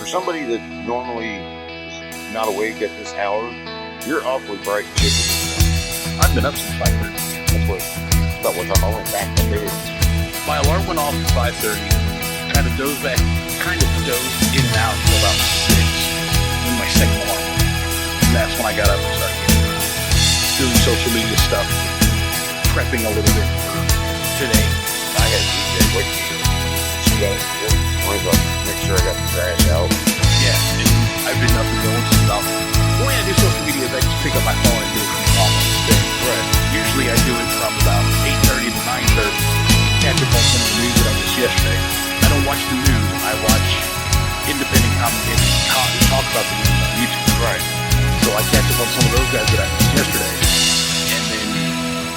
for somebody that normally is not awake at this hour, you're awfully bright and chicken. I've been up since 5:30. That's about what time I went back to bed. My alarm went off at 5:30. Kind of dozed in and out until about 6. Then my second alarm. And that's when I got up and started doing social media stuff, prepping a little bit for today. I had DJ wait for you. She got it. Make sure I got the trash out. Yeah, and I've been up and going since about. The way I do social media is I just pick up my phone and do it from almost day. Right. Usually I do it from about 8:30 to 9:30. Catch up on some of the news that I missed yesterday. I don't watch the news. I watch independent commentators talk about the news on YouTube. Right. So I catch up on some of those guys that I missed yesterday, and then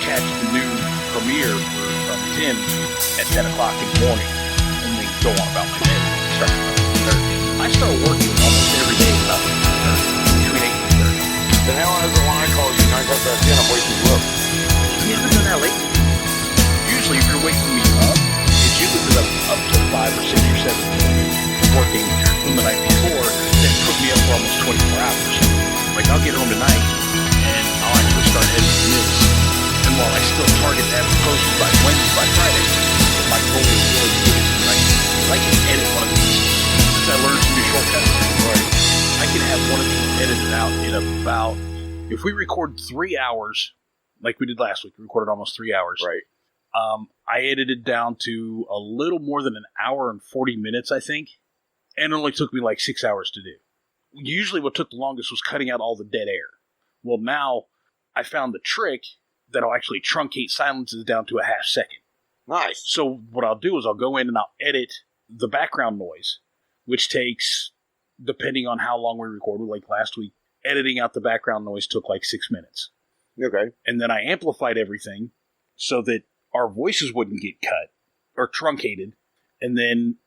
catch the new premiere from Tim at 10 o'clock in the morning, and then go on about my day. Start at 8:30. I start working almost every day about 8:30, between 8 and 8:30. Then how is it when I call you 9 times out of 10, I'm waking you up? You haven't done that lately. Usually if you're waking me up, it's usually because I'm up till 5 or 6 or 7 working from the night before, then put me up for almost 24 hours. Like, I'll get home tonight, and I'll actually start editing this. And while I still target to have it posted by Friday, my goal is really to get it tonight. I can edit one of these, since I learned some new shortcuts. Right. I can have one of these edited out in about, if we record 3 hours, like we did last week, we recorded almost 3 hours. Right. I edited down to a little more than an hour and 40 minutes, I think. And it only took me like 6 hours to do. Usually what took the longest was cutting out all the dead air. Well, now I found the trick that'll actually truncate silences down to a half second. Nice. So what I'll do is I'll go in and I'll edit the background noise, which takes, depending on how long we recorded, like last week, editing out the background noise took like 6 minutes. Okay. And then I amplified everything so that our voices wouldn't get cut or truncated, and then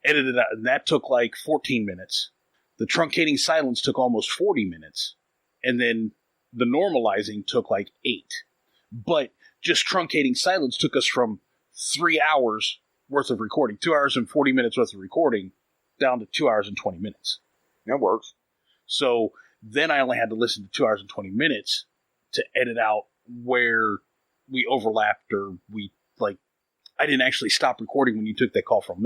edited out. And that took like 14 minutes. The truncating silence took almost 40 minutes. And then the normalizing took like 8. But just truncating silence took us from 3 hours worth of recording, 2 hours and 40 minutes worth of recording, down to 2 hours and 20 minutes. That works. So then I only had to listen to 2 hours and 20 minutes to edit out where we overlapped, or we, like, I didn't actually stop recording when you took that call from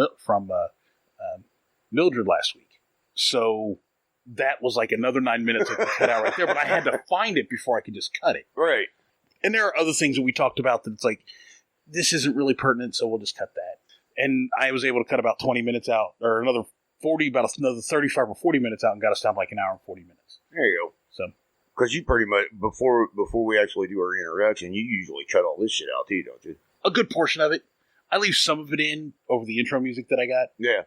Mildred last week. So that was like another 9 minutes of the cut out right there, but I had to find it before I could just cut it. Right. And there are other things that we talked about that it's like, this isn't really pertinent, so we'll just cut that. And I was able to cut about 20 minutes out, or another 35 or 40 minutes out, and got us down like an hour and 40 minutes. There you go. So, because you pretty much, before we actually do our introduction, you usually cut all this shit out too, don't you? a good portion of it. I leave some of it in over the intro music that I got. Yeah.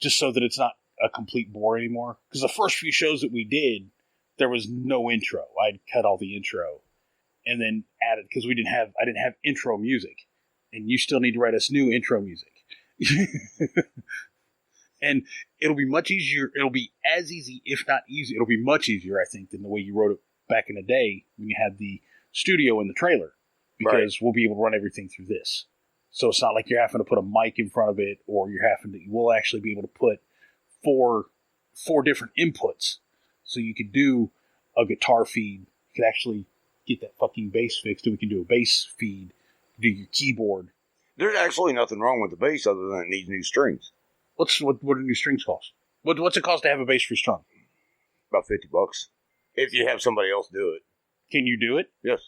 Just so that it's not a complete bore anymore. Because the first few shows that we did, there was no intro. I'd cut all the intro and then added, because I didn't have intro music. And you still need to write us new intro music. And it'll be much easier. It'll be as easy, if not easy. It'll be much easier, I think, than the way you wrote it back in the day when you had the studio and the trailer. Because we'll be able to run everything through this. So it's not like you're having to put a mic in front of it, or we'll actually be able to put four different inputs. So you could do a guitar feed. You could actually get that fucking bass fixed, and we can do a bass feed, do your keyboard. There's actually nothing wrong with the bass other than it needs new strings. What do new strings cost? What's it cost to have a bass restrung? About $50. If you have somebody else do it. Can you do it? Yes.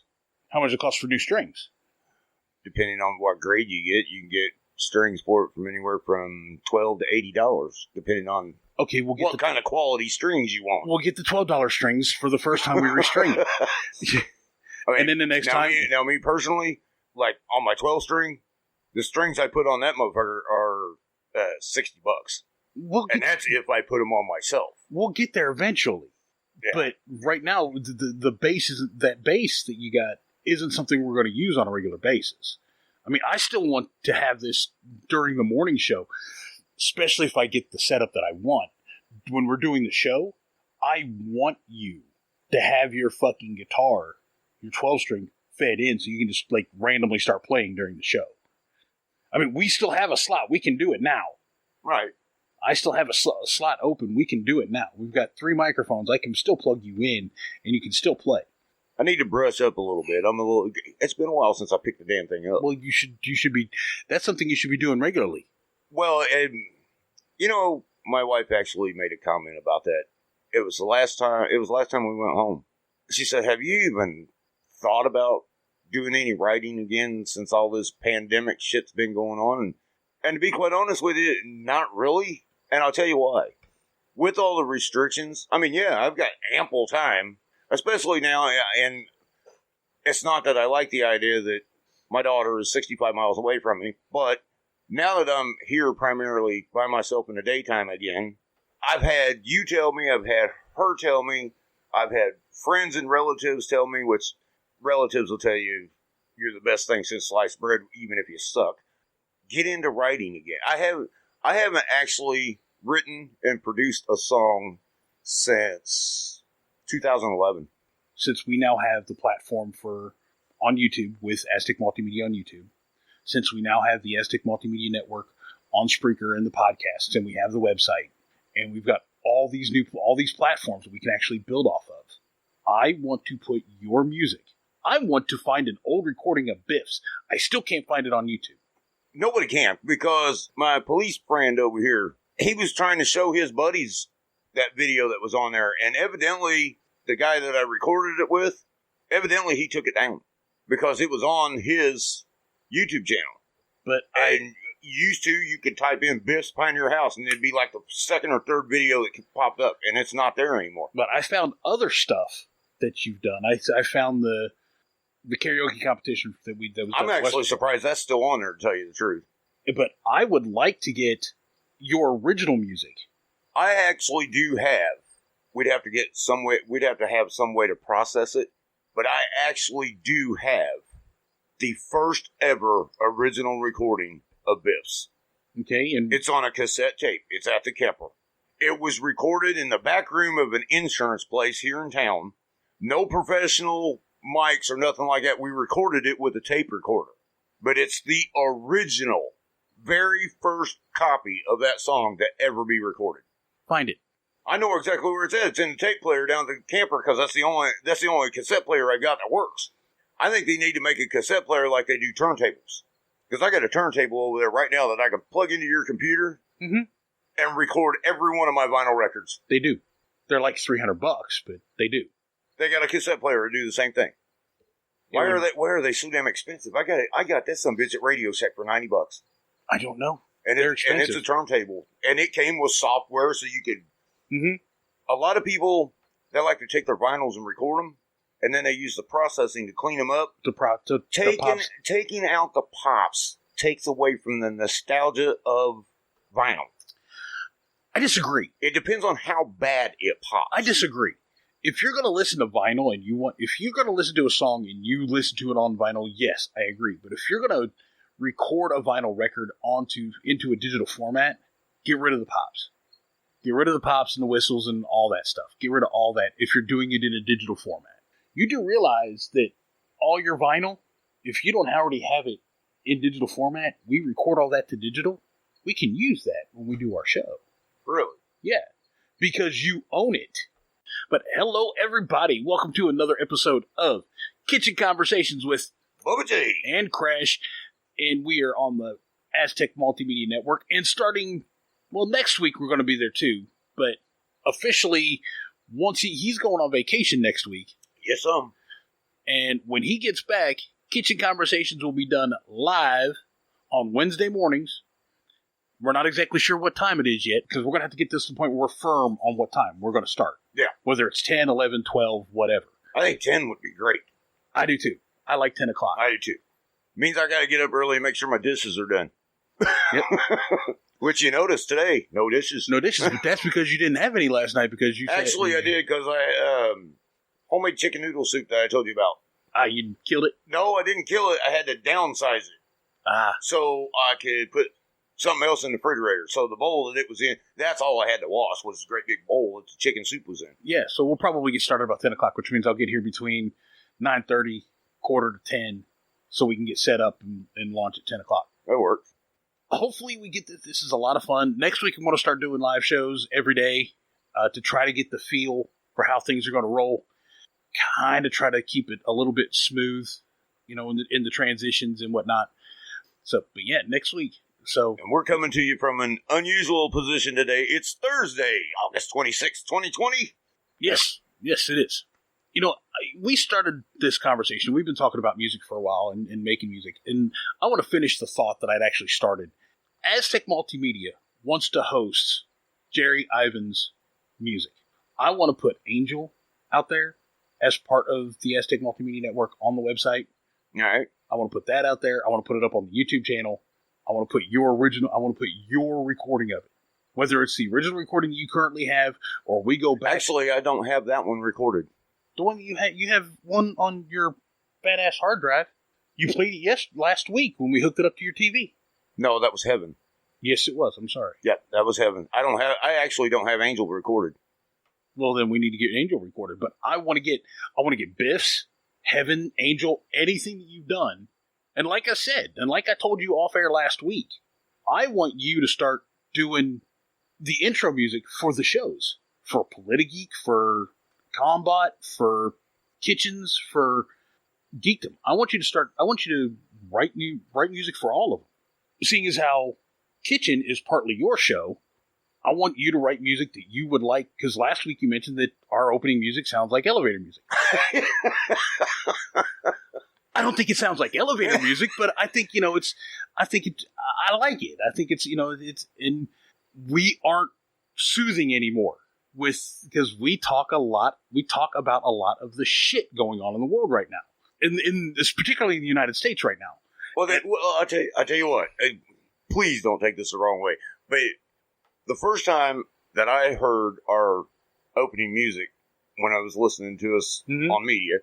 How much does it cost for new strings? Depending on what grade you can get strings for it from anywhere from $12 to $80, depending on what kind of quality strings you want. We'll get the $12 strings for the first time we restring it. I mean, and then the next time... Me personally, like on my 12 string, the strings I put on that motherfucker are $60. And that's if I put them on myself. We'll get there eventually. Yeah. But right now, the bass that you got isn't something we're going to use on a regular basis. I mean, I still want to have this during the morning show, especially if I get the setup that I want. When we're doing the show, I want you to have your fucking guitar, your 12-string, fed in so you can just like randomly start playing during the show. I mean, we still have a slot. We can do it now. Right. I still have a slot open. We can do it now. We've got 3 microphones. I can still plug you in, and you can still play. I need to brush up a little bit. It's been a while since I picked the damn thing up. Well, you should be. That's something you should be doing regularly. Well, my wife actually made a comment about that. It was the last time we went home. She said, "Have you even thought about doing any writing again since all this pandemic shit's been going on?" And to be quite honest with you, not really. And I'll tell you why. With all the restrictions, I've got ample time, especially now. And it's not that I like the idea that my daughter is 65 miles away from me, but now that I'm here primarily by myself in the daytime again, I've had you tell me, I've had her tell me, I've had friends and relatives tell me, which relatives will tell you you're the best thing since sliced bread, even if you suck. Get into writing again. I haven't actually written and produced a song since 2011. Since we now have the platform on YouTube with Aztec Multimedia on YouTube, since we now have the Aztec Multimedia Network on Spreaker and the podcast, and we have the website, and we've got all these platforms that we can actually build off of. I want to put your music. I want to find an old recording of Biff's. I still can't find it on YouTube. Nobody can, because my police friend over here, he was trying to show his buddies that video that was on there, and evidently the guy that I recorded it with, evidently he took it down because it was on his YouTube channel. But you could type in Biff's Pioneer House, and it'd be like the second or third video that popped up, and it's not there anymore. But I found other stuff that you've done. I found the karaoke competition that was. I'm actually surprised that's still on there, to tell you the truth. But I would like to get your original music. I actually do have. We'd have to have some way to process it. But I actually do have the first ever original recording of Biff's. Okay, and it's on a cassette tape. It's at the Kemper. It was recorded in the back room of an insurance place here in town. No professional mics or nothing like that. We recorded it with a tape recorder. But it's the original, very first copy of that song to ever be recorded. Find it. I know exactly where it's at. It's in the tape player down at the camper because that's the only cassette player I've got that works. I think they need to make a cassette player like they do turntables. Because I got a turntable over there right now that I can plug into your computer and record every one of my vinyl records. They do. They're like $300, but they do. They got a cassette player to do the same thing. Why are they so damn expensive? I got this some bitch at Radio Shack for $90. I don't know. And they're expensive. And it's a turntable. And it came with software so you could... A lot of people, they like to take their vinyls and record them, and then they use the processing to clean them up. Taking out the pops takes away from the nostalgia of vinyl. I disagree. It depends on how bad it pops. I disagree. If you're going to listen to vinyl and if you're going to listen to a song and you listen to it on vinyl, yes, I agree. But if you're going to record a vinyl record into a digital format, get rid of the pops. Get rid of the pops and the whistles and all that stuff. Get rid of all that if you're doing it in a digital format. You do realize that all your vinyl, if you don't already have it in digital format, we record all that to digital. We can use that when we do our show. Really? Yeah, because you own it. But hello, everybody. Welcome to another episode of Kitchen Conversations with Bubba J and Crash. And we are on the Aztec Multimedia Network. And starting... Well, next week we're going to be there too, but officially, once he's going on vacation next week. Yes, And when he gets back, Kitchen Conversations will be done live on Wednesday mornings. We're not exactly sure what time it is yet, because we're going to have to get this to the point where we're firm on what time we're going to start. Yeah. Whether it's 10, 11, 12, whatever. I think 10 would be great. I do too. I like 10 o'clock. I do too. Means I got to get up early and make sure my dishes are done. Yep. Which you noticed today, no dishes. No dishes, but that's because you didn't have any last night because you said... Actually, I did because I, homemade chicken noodle soup that I told you about. You killed it? No, I didn't kill it. I had to downsize it. So I could put something else in the refrigerator. So the bowl that it was in, that's all I had to wash was this great big bowl that the chicken soup was in. Yeah, so we'll probably get started about 10 o'clock, which means I'll get here between 9:30, quarter to 10, so we can get set up and launch at 10 o'clock. That works. hopefully we get this. This is a lot of fun. Next week I'm going to start doing live shows every day to try to get the feel for how things are going to roll. Kind of try to keep it a little bit smooth, in the transitions and whatnot. So, but yeah, next week. So, and we're coming to you from an unusual position today. It's Thursday, August 26th, 2020. Yes, it is. We started this conversation. We've been talking about music for a while and making music. And I want to finish the thought that I'd actually started. Aztec Multimedia wants to host Jerry Ivan's music. I want to put Angel out there as part of the Aztec Multimedia Network on the website. All right. I want to put that out there. I want to put it up on the YouTube channel. I want to put your recording of it. Whether it's the original recording you currently have or we go back. Actually, I don't have that one recorded. The one you have one on your badass hard drive. You played it last week when we hooked it up to your TV. No, that was Heaven. Yes, it was. I'm sorry. Yeah, that was Heaven. I actually don't have Angel recorded. Well, then we need to get Angel recorded. But I want to get Biff's, Heaven, Angel, anything that you've done. And like I said, and like I told you off air last week, I want you to start doing the intro music for the shows. For Politigeek, for Combat, for Kitchens, for Geekdom. I want you to write music for all of them. Seeing as how Kitchen is partly your show, I want you to write music that you would like, because last week you mentioned that our opening music sounds like elevator music. I don't think it sounds like elevator music, but I think, I like it. I think and we aren't soothing anymore because we talk about a lot of the shit going on in the world right now. In this, particularly in the United States right now. Well, I'll tell you what, please don't take this the wrong way, but the first time that I heard our opening music when I was listening to us on media,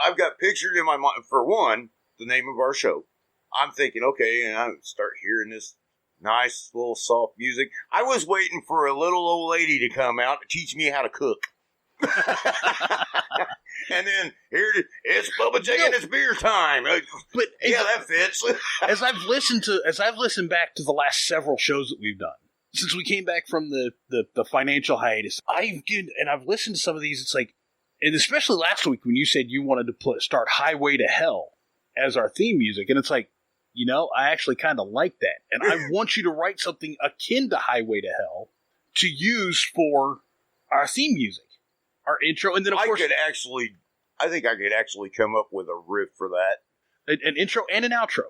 I've got pictured in my mind, for one, the name of our show. I'm thinking, okay, and I start hearing this nice little soft music. I was waiting for a little old lady to come out to teach me how to cook. And then it's Bubba J and it's beer time. But yeah, that fits. as I've listened back to the last several shows that we've done since we came back from the financial hiatus, I've listened to some of these. It's like, and especially last week when you said you wanted to start Highway to Hell as our theme music, and it's like, I actually kind of like that, and I want you to write something akin to Highway to Hell to use for our theme music. Our intro, and then of course, I think I could actually come up with a riff for that. An intro and an outro.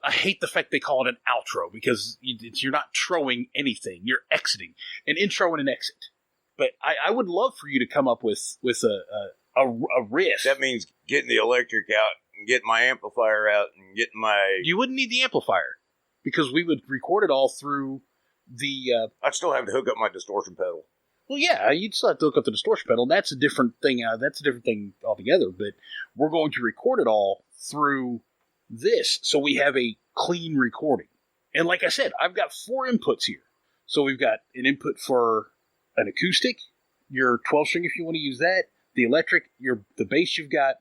I hate the fact they call it an outro because you're not troing anything; you're exiting. An intro and an exit. But I would love for you to come up with a riff. That means getting the electric out and getting my amplifier out and getting my. You wouldn't need the amplifier because we would record it all through the. I'd still have to hook up my distortion pedal. Well, yeah, you'd still have to hook up the distortion pedal. That's a different thing. That's a different thing altogether. But we're going to record it all through this, so we have a clean recording. And like I said, I've got 4 inputs here. So we've got an input for an acoustic, your 12-string if you want to use that, the electric, the bass you've got,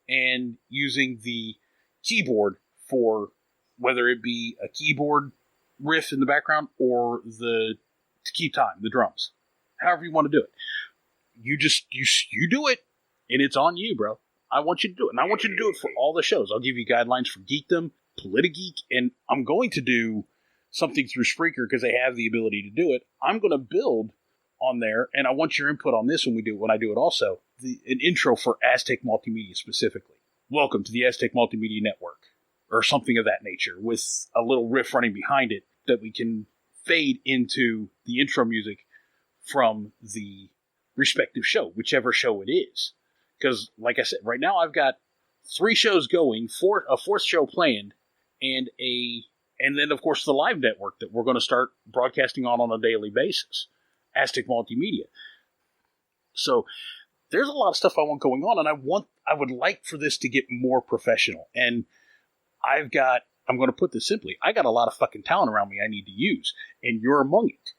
and using the keyboard for whether it be a keyboard riff in the background or to keep time, the drums. However you want to do it. You do it, and it's on you, bro. I want you to do it, and I want you to do it for all the shows. I'll give you guidelines for Geekdom, Politigeek, and I'm going to do something through Spreaker because they have the ability to do it. I'm going to build on there, and I want your input on this when I do it also. An intro for Aztec Multimedia specifically. Welcome to the Aztec Multimedia Network, or something of that nature, with a little riff running behind it that we can fade into the intro music from the respective show, whichever show it is. Because, like I said, right now I've got 3 shows going, a 4th show planned, and then of course the live network that we're going to start broadcasting on a daily basis, Aztec Multimedia. So there's a lot of stuff I want going on, and I would like for this to get more professional. And I'm going to put this simply, I got a lot of fucking talent around me I need to use, and you're among it.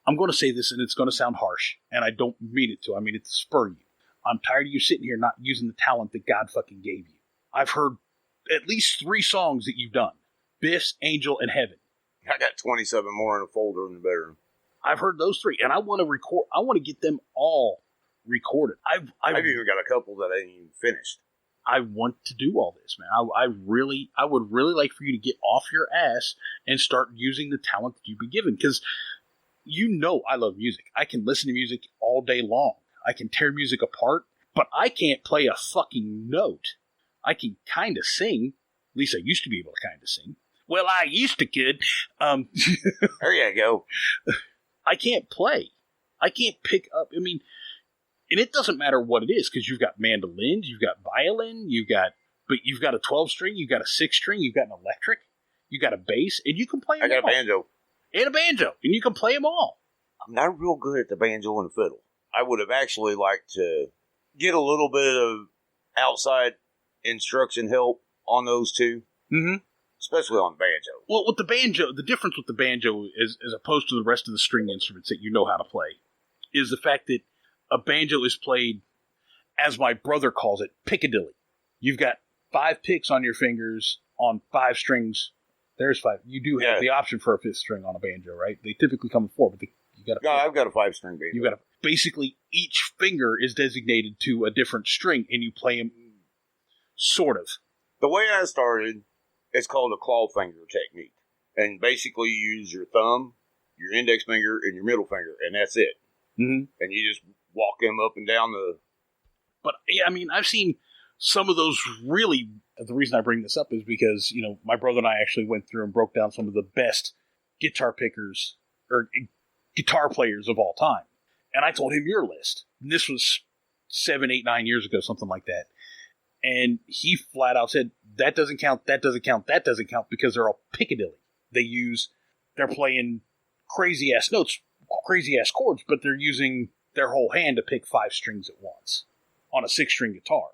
I'm going to say this, and it's going to sound harsh, and I don't mean it to. I mean it to spur you. I'm tired of you sitting here not using the talent that God fucking gave you. I've heard at least 3 songs that you've done, Biff's, Angel, and Heaven. I got 27 more in a folder in the bedroom. I've heard those 3, and I want to record. I want to get them all recorded. I've even got a couple that I ain't even finished. I want to do all this, man. I would really like for you to get off your ass and start using the talent that you've been given, because I love music. I can listen to music all day long. I can tear music apart, but I can't play a fucking note. I can kind of sing. At least I used to be able to kind of sing. Well, I used to, kid. There you go. I can't play. I can't pick up. I mean, and it doesn't matter what it is, because you've got mandolins, you've got violin, you've got a 12-string, you've got a 6-string, you've got an electric, you've got a bass, and you can play them all. I got a banjo. And a banjo, and you can play them all. I'm not real good at the banjo and the fiddle. I would have actually liked to get a little bit of outside instruction help on those two. Mm-hmm. Especially on banjo. Well, with the banjo, the difference with the banjo is, as opposed to the rest of the string instruments that you know how to play, is the fact that a banjo is played, as my brother calls it, Piccadilly. You've got 5 picks on your fingers on 5 strings. There's 5. You do have the option for a 5th string on a banjo, right? They typically come with 4, but you got a. I've got a 5-string banjo. You got basically each finger is designated to a different string, and you play them sort of. The way I started, it's called a claw finger technique, and basically you use your thumb, your index finger, and your middle finger, and that's it. Mm-hmm. And you just walk them up and down the. But yeah, I mean, I've seen some of those really. The reason I bring this up is because my brother and I actually went through and broke down some of the best guitar pickers or guitar players of all time, and I told him your list. And this was 7, 8, 9 years ago, something like that. And he flat out said, that doesn't count, that doesn't count, that doesn't count, because they're all Piccadilly. They're playing crazy ass notes, crazy ass chords, but they're using their whole hand to pick 5 strings at once on a 6-string guitar.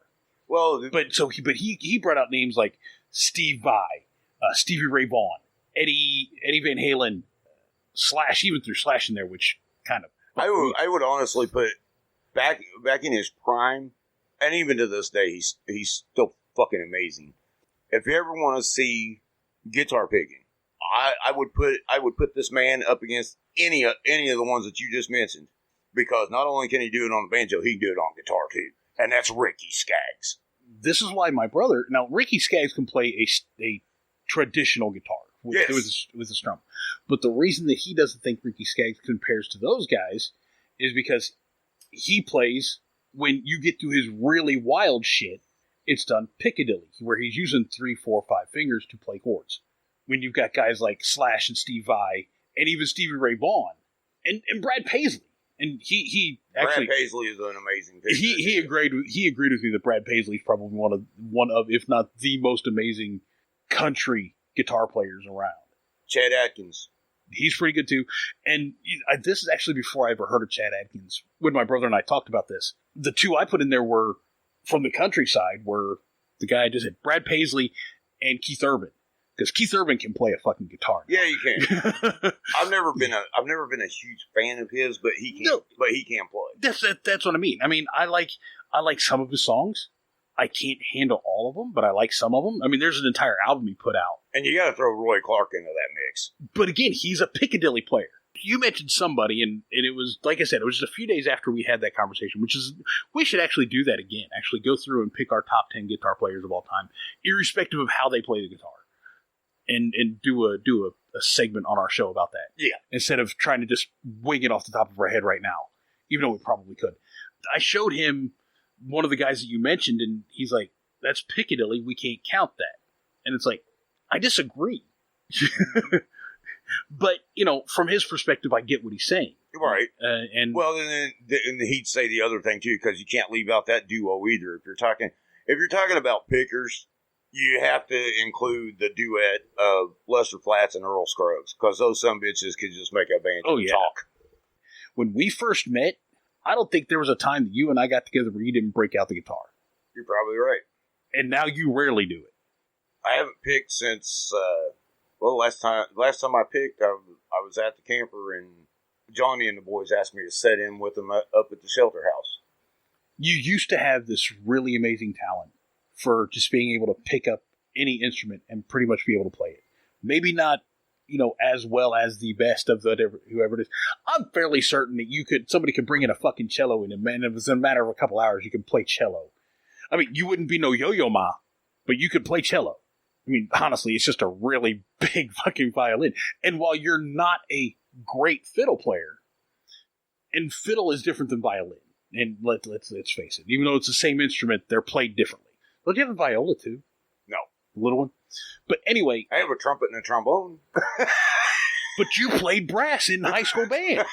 Well, he brought out names like Steve Vai, Stevie Ray Vaughan, Eddie Van Halen, Slash, even threw Slash in there, which kind of. I would honestly put back in his prime, and even to this day, he's still fucking amazing. If you ever want to see guitar picking, I would put this man up against any of the ones that you just mentioned, because not only can he do it on the banjo, he can do it on guitar too, and that's Ricky Skaggs. This is why my brother. Now, Ricky Skaggs can play a traditional guitar with a strum, but the reason that he doesn't think Ricky Skaggs compares to those guys is because he plays, when you get to his really wild shit, it's done Piccadilly, where he's using 3, 4, 5 fingers to play chords. When you've got guys like Slash and Steve Vai, and even Stevie Ray Vaughan, and Brad Paisley. And he actually, Brad Paisley is an amazing picker. He agreed with me that Brad Paisley is probably one of, if not the most amazing country guitar players around. Chad Atkins. He's pretty good too. And this is actually before I ever heard of Chad Atkins. When my brother and I talked about this, the 2 I put in there were from the countryside, were the guy I just said, Brad Paisley and Keith Urban. Because Keith Urban can play a fucking guitar. Yeah, you can. I've never been a huge fan of his, but he can. No, but he can play. That's what I mean. I mean, I like some of his songs. I can't handle all of them, but I like some of them. I mean, there's an entire album he put out. And you got to throw Roy Clark into that mix. But again, he's a Piccadilly player. You mentioned somebody, and it was, like I said, it was just a few days after we had that conversation, which is, we should actually do that again. Actually go through and pick our top 10 guitar players of all time, irrespective of how they play the guitar. And do a segment on our show about that. Yeah. Instead of trying to just wing it off the top of our head right now, even though we probably could. I showed him one of the guys that you mentioned, and he's like, that's Piccadilly, we can't count that. And it's like, I disagree. But, from his perspective, I get what he's saying. Right. And he'd say the other thing, too, because you can't leave out that duo either. If you're talking about pickers, you have to include the duet of Lester Flatts and Earl Scruggs, because those some bitches could just make a banjo talk. When we first met, I don't think there was a time that you and I got together where you didn't break out the guitar. You're probably right. And now you rarely do it. I haven't picked since, last time I picked, I was at the camper, and Johnny and the boys asked me to set in with them up at the shelter house. You used to have this really amazing talent for just being able to pick up any instrument and pretty much be able to play it. Maybe not, as well as the best of whoever it is. I'm fairly certain that somebody could bring in a fucking cello and man, it was in a matter of a couple hours, you could play cello. I mean, you wouldn't be no Yo-Yo Ma, but you could play cello. I mean, honestly, it's just a really big fucking violin. And while you're not a great fiddle player, and fiddle is different than violin, and let's face it, even though it's the same instrument, they're played differently. Don't you have a viola too? No. The little one? But anyway. I have a trumpet and a trombone. But you played brass in high school band.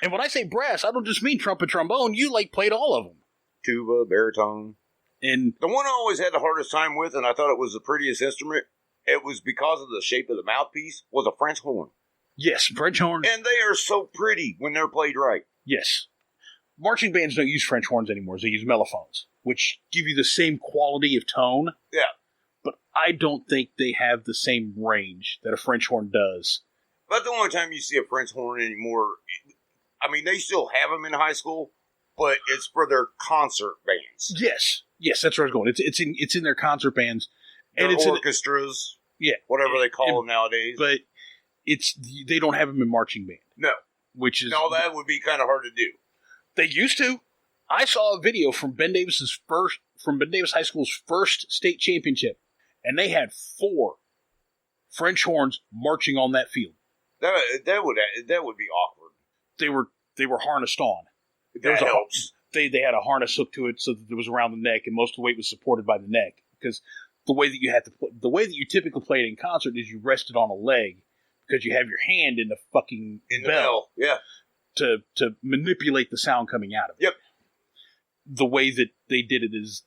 And when I say brass, I don't just mean trumpet, trombone. You played all of them. Tuba, baritone. And the one I always had the hardest time with, and I thought it was the prettiest instrument, it was because of the shape of the mouthpiece, was a French horn. Yes, French horns. And they are so pretty when they're played right. Yes. Marching bands don't use French horns anymore. They use mellophones, which give you the same quality of tone. Yeah. But I don't think they have the same range that a French horn does. But the only time you see a French horn anymore, I mean, they still have them in high school, but it's for their concert bands. Yes, that's where I was going. It's in their concert bands, and their it's orchestras. Yeah, whatever they call them nowadays. But they don't have them in marching band. No, that would be kind of hard to do. They used to. I saw a video from Ben Davis High School's first state championship, and they had 4 French horns marching on that field. That would be awkward. They were harnessed on. That helps. They had a harness hooked to it so that it was around the neck, and most of the weight was supported by the neck. Because the way that you typically play it in concert is you rest it on a leg because you have your hand in the fucking bell. Yeah. To manipulate the sound coming out of it. Yep. The way that they did it is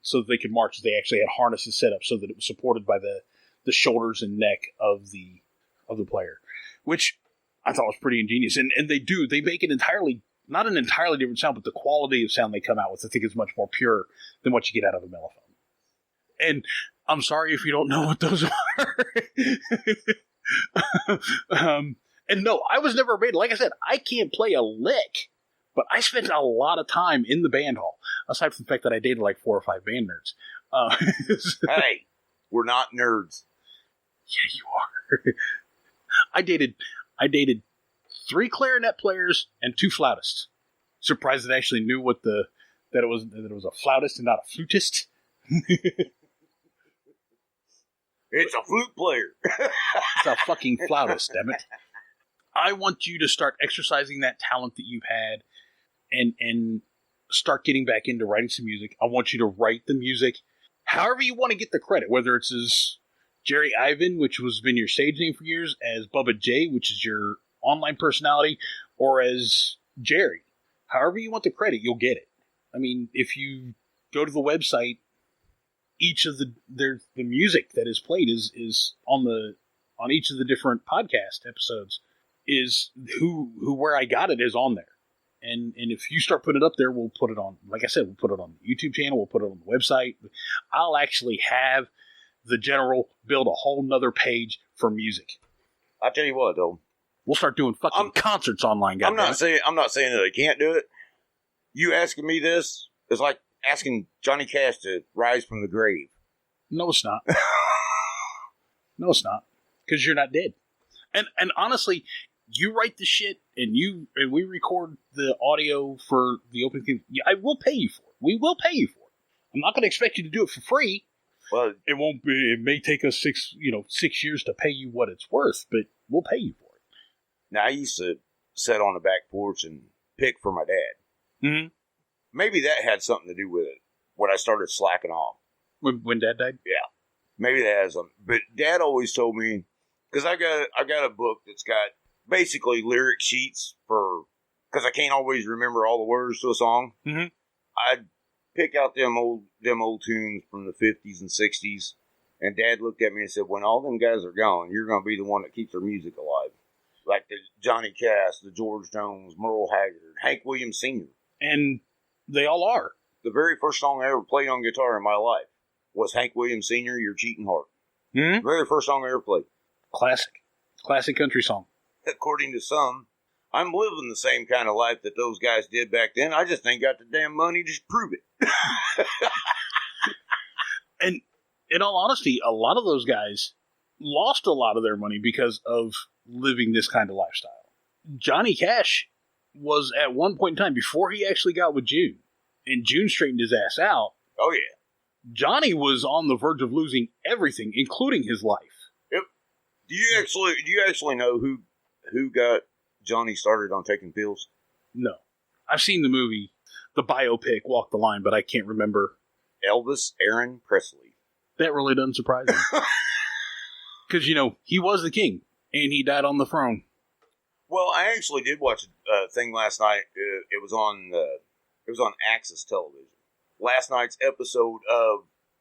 so that they could march. They actually had harnesses set up so that it was supported by the shoulders and neck of the player, which I thought was pretty ingenious. And they make it not an entirely different sound, but the quality of sound they come out with, I think, is much more pure than what you get out of a mellophone. And I'm sorry if you don't know what those are. And no, I was never made. Like I said, I can't play a lick, but I spent a lot of time in the band hall. Aside from the fact that I dated 4 or 5 band nerds. Hey, we're not nerds. Yeah, you are. I dated 3 clarinet players and 2 flautists. Surprised that I actually knew that it was a flautist and not a flutist. It's a flute player. It's a fucking flautist, damn it. I want you to start exercising that talent that you've had and start getting back into writing some music. I want you to write the music however you want to get the credit, whether it's as Jerry Ivan, which has been your stage name for years, as Bubba J, which is your online personality, or as Jerry. However you want the credit, you'll get it. I mean, if you go to the website, each of the music that is played is on each of the different podcast episodes is where I got it is on there. And if you start putting it up there, we'll put it on, like I said, we'll put it on the YouTube channel, we'll put it on the website. I'll actually have the general build a whole nother page for music. I'll tell you what, though. We'll start doing fucking concerts online, guys. I'm not saying that I can't do it. You asking me this is like asking Johnny Cash to rise from the grave. No, it's not. No, it's not. Because you're not dead. And honestly, you write the shit and we record the audio for the opening theme. I will pay you for it. We will pay you for it. I'm not going to expect you to do it for free. Well, it won't be. It may take us 6 years to pay you what it's worth, but we'll pay you for it. Now, I used to sit on the back porch and pick for my dad. Mm-hmm. Maybe that had something to do with it when I started slacking off. When Dad died? Yeah. Maybe that has something. But Dad always told me, because I got a book that's got basically lyric sheets because I can't always remember all the words to a song. Mm-hmm. I'd pick out them old tunes from the 50s and 60s, and Dad looked at me and said, when all them guys are gone, you're going to be the one that keeps their music alive. Like the Johnny Cash, the George Jones, Merle Haggard, Hank Williams Sr. And they all are. The very first song I ever played on guitar in my life was Hank Williams Sr., Your Cheating Heart. Mm-hmm. The very first song I ever played. Classic country song. According to some, I'm living the same kind of life that those guys did back then. I just ain't got the damn money to prove it. And in all honesty, a lot of those guys lost a lot of their money because of living this kind of lifestyle. Johnny Cash was at one point in time, before he actually got with June, and June straightened his ass out. Oh, yeah. Johnny was on the verge of losing everything, including his life. Yep. Do you actually know who got Johnny started on taking pills? No. I've seen the movie, the biopic, Walk the Line, but I can't remember. Elvis Aaron Presley. That really doesn't surprise me. Because, he was the king, and he died on the throne. Well, I actually did watch a thing last night. It was on Access Television. Last night's episode of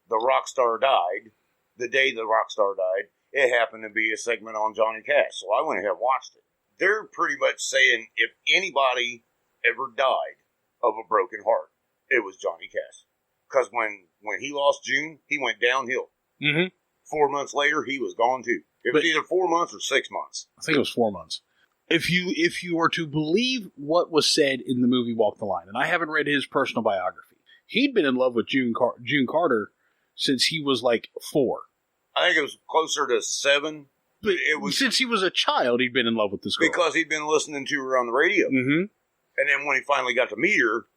The Rockstar Died, the day the Rockstar died, it happened to be a segment on Johnny Cash. So I went ahead and watched it. They're pretty much saying if anybody ever died of a broken heart, it was Johnny Cash. Because when he lost June, he went downhill. Mm-hmm. 4 months later, he was gone too. It was either 4 months or 6 months. I think it was 4 months. If you were to believe what was said in the movie Walk the Line, and I haven't read his personal biography, he'd been in love with June Carter since he was like 4. I think it was closer to 7. But since he was a child, he'd been in love with this girl. Because he'd been listening to her on the radio. Mm-hmm. And then when he finally got to meet her...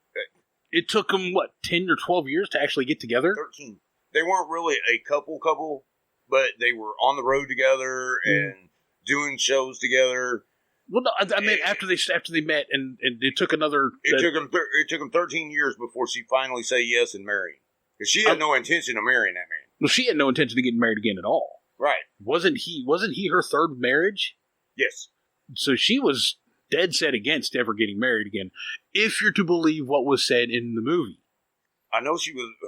It took them, 10 or 12 years to actually get together? 13. They weren't really a couple, but they were on the road together and doing shows together. Well, no, I mean, after they met, and it took another... It took them 13 years before she finally said yes and married. Because she had no intention of marrying that man. Well, she had no intention of getting married again at all. Right. Wasn't he her third marriage? Yes. So she was dead set against ever getting married again, if you're to believe what was said in the movie. I know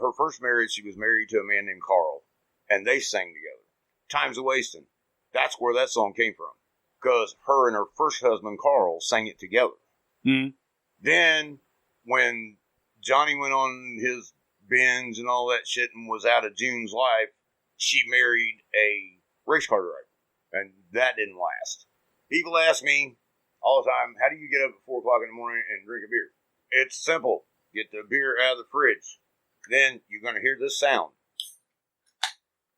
her first marriage, she was married to a man named Carl, and they sang together. Time's a Wasting. That's where that song came from. Because her and her first husband, Carl, sang it together. Mm-hmm. Then, when Johnny went on his binge and all that shit and was out of June's life, she married a race car driver. And that didn't last. People ask me all the time, how do you get up at 4 o'clock in the morning and drink a beer? It's simple. Get the beer out of the fridge. Then you're going to hear this sound.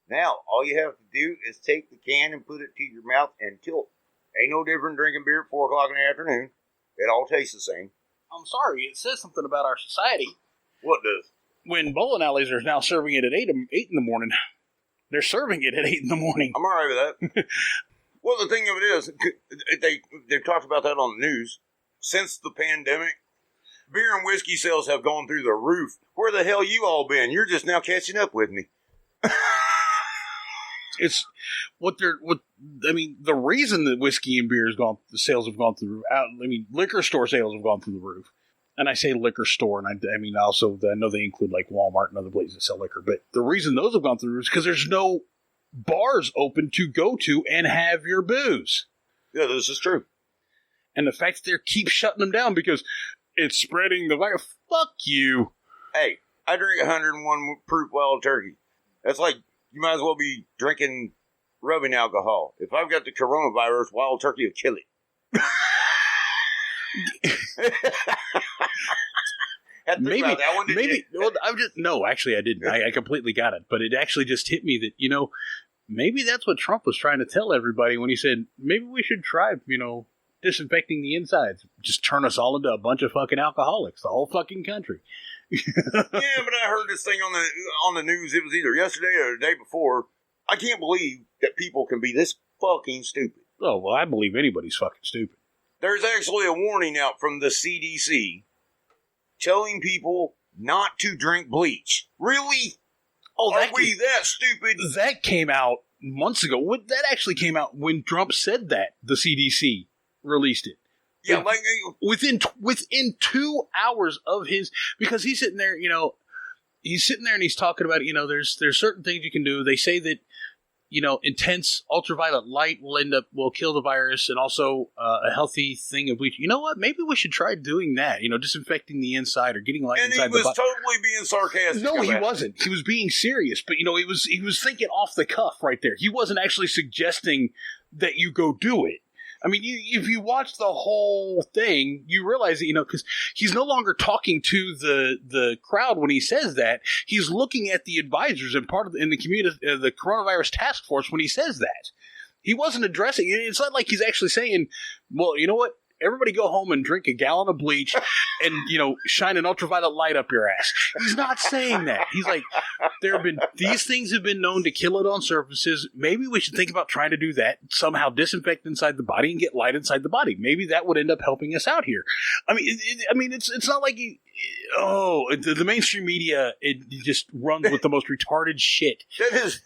Now, all you have to do is take the can and put it to your mouth and tilt. Ain't no different drinking beer at 4 o'clock in the afternoon. It all tastes the same. I'm sorry, it says something about our society. What does? When bowling alleys are now serving it at 8 in the morning, they're serving it at 8 in the morning. I'm all right with that. Well, the thing of it is, they've talked about that on the news. Since the pandemic, beer and whiskey sales have gone through the roof. Where the hell you all been? You're just now catching up with me. It's the reason that whiskey and beer the sales have gone through the roof. Liquor store sales have gone through the roof. And I say liquor store, and I know they include like Walmart and other places that sell liquor. But the reason those have gone through the roof is because there's no bars open to go to and have your booze. Yeah, this is true. And the fact that they keep shutting them down because it's spreading the virus. Fuck you. Hey, I drink 101 proof Wild Turkey. That's like, you might as well be drinking rubbing alcohol. If I've got the coronavirus, Wild Turkey will kill it. Maybe that one, maybe. Well, I didn't. I completely got it, but it actually just hit me that maybe that's what Trump was trying to tell everybody when he said maybe we should try disinfecting the insides. Just turn us all into a bunch of fucking alcoholics, the whole fucking country. Yeah, but I heard this thing on the news. It was either yesterday or the day before. I can't believe that people can be this fucking stupid. Oh well, I believe anybody's fucking stupid. There's actually a warning out from the CDC telling people not to drink bleach. Really? Oh, are we that stupid? That came out months ago. That actually came out when Trump said that. The CDC released it. Yeah, like within 2 hours of because he's sitting there, he's sitting there and he's talking about, there's certain things you can do. They say that, intense ultraviolet light will kill the virus, and also a healthy thing of bleach. You know what? Maybe we should try doing that. Disinfecting the inside or getting light inside the body. And he was totally being sarcastic. No, he wasn't. He was being serious, but he was thinking off the cuff right there. He wasn't actually suggesting that you go do it. I mean, if you watch the whole thing, you realize that, because he's no longer talking to the crowd when he says that. He's looking at the advisors and in the community, the coronavirus task force when he says that. He wasn't addressing it. It's not like he's actually saying, well, you know what? Everybody go home and drink a gallon of bleach and, shine an ultraviolet light up your ass. He's not saying that. He's like, these things have been known to kill it on surfaces. Maybe we should think about trying to do that, somehow disinfect inside the body and get light inside the body. Maybe that would end up helping us out here. I mean, it's not like the mainstream media, it just runs with the most retarded shit. That's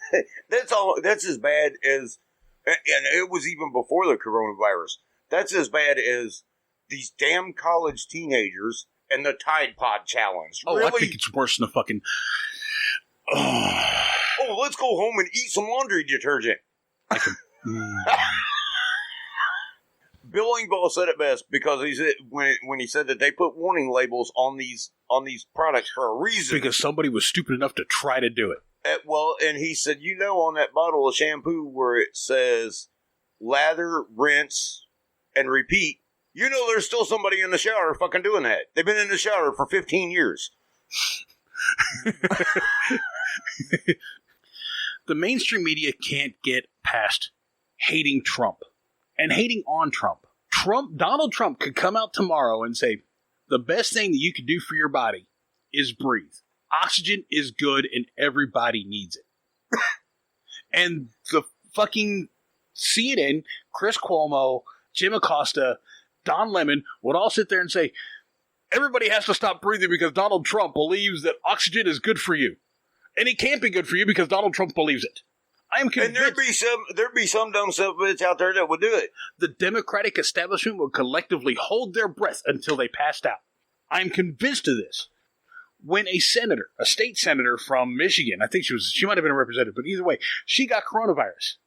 as bad as, and it was even before the coronavirus. That's as bad as these damn college teenagers and the Tide Pod challenge. Oh, really? I think it's worse than a fucking... Oh, let's go home and eat some laundry detergent. Bill Engvall said it best because he said when he said that they put warning labels on these products for a reason. Because somebody was stupid enough to try to do it. And he said, on that bottle of shampoo where it says lather, rinse, and repeat, there's still somebody in the shower fucking doing that. They've been in the shower for 15 years. The mainstream media can't get past hating Trump and hating on Trump. Donald Trump could come out tomorrow and say, the best thing that you can do for your body is breathe. Oxygen is good and everybody needs it. And the fucking CNN, Chris Cuomo, Jim Acosta, Don Lemon would all sit there and say, everybody has to stop breathing because Donald Trump believes that oxygen is good for you. And it can't be good for you because Donald Trump believes it. I am convinced. And there'd be some dumb bitch out there that would do it. The Democratic establishment would collectively hold their breath until they passed out. I am convinced of this. When a state senator from Michigan, I think she might have been a representative, but either way, she got coronavirus.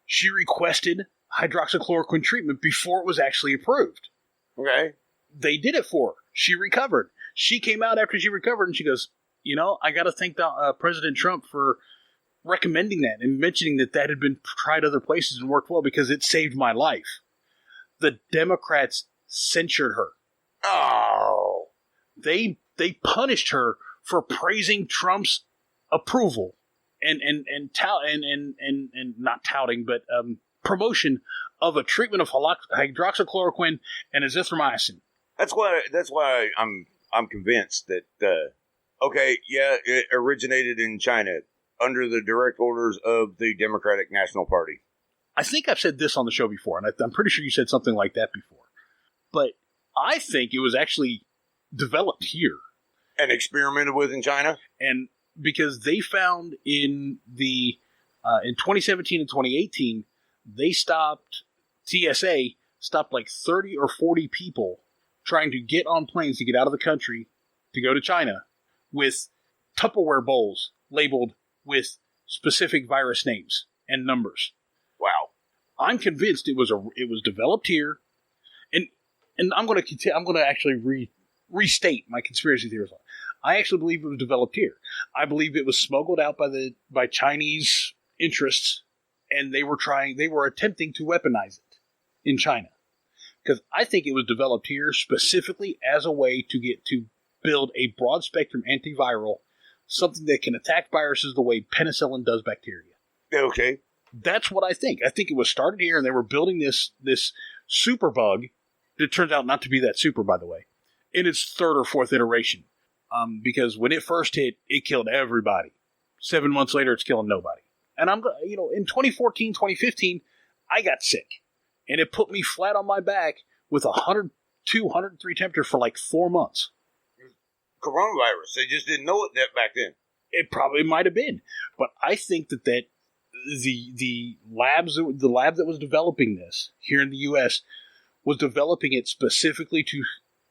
She requested hydroxychloroquine treatment before it was actually approved. Okay. They did it for her. She recovered. She came out after she recovered and she goes, I got to thank President Trump for recommending that and mentioning that had been tried other places and worked well because it saved my life. The Democrats censured her. Oh. They punished her for praising Trump's approval and not touting, but promotion of a treatment of hydroxychloroquine and azithromycin. That's why I'm convinced that it originated in China under the direct orders of the Democratic National Party. I think I've said this on the show before, and I'm pretty sure you said something like that before. But I think it was actually developed here and experimented with in China, and because they found in 2017 and 2018. TSA stopped like 30 or 40 people trying to get on planes to get out of the country to go to China with Tupperware bowls labeled with specific virus names and numbers. Wow. I'm convinced it was developed here, and I'm going to actually restate my conspiracy theories. I actually believe it was developed here. I believe it was smuggled out by Chinese interests. And they were attempting to weaponize it in China. Because I think it was developed here specifically as a way to build a broad spectrum antiviral, something that can attack viruses the way penicillin does bacteria. Okay. That's what I think. I think it was started here and they were building this super bug that turns out not to be that super, by the way, in its third or fourth iteration. Because when it first hit, it killed everybody. 7 months later, it's killing nobody. And in 2014, 2015, I got sick. And it put me flat on my back with 102, 103 temperature for like 4 months. Coronavirus. They just didn't know it that back then. It probably might have been. But I think that the lab that was developing this here in the U.S. was developing it specifically to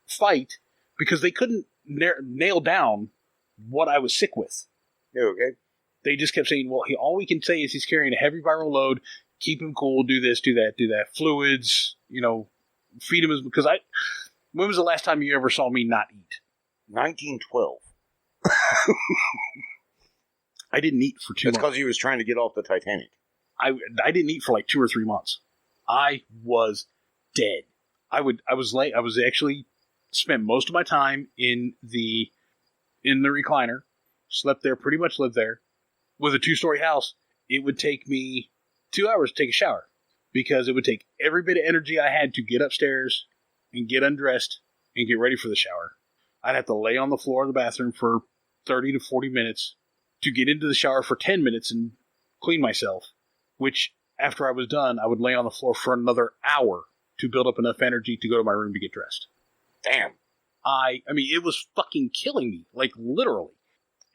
fight because they couldn't nail down what I was sick with. Okay. They just kept saying, well, all we can say is he's carrying a heavy viral load, keep him cool, do this, do that, fluids, feed him. Because when was the last time you ever saw me not eat? 1912. I didn't eat for 2 months. That's because he was trying to get off the Titanic. I didn't eat for like 2 or 3 months. I was dead. I was actually spent most of my time in the recliner, slept there, pretty much lived there. With a 2-story house, it would take me 2 hours to take a shower because it would take every bit of energy I had to get upstairs and get undressed and get ready for the shower. I'd have to lay on the floor of the bathroom for 30 to 40 minutes to get into the shower for 10 minutes and clean myself, which after I was done, I would lay on the floor for another hour to build up enough energy to go to my room to get dressed. Damn. I mean, it was fucking killing me, like literally.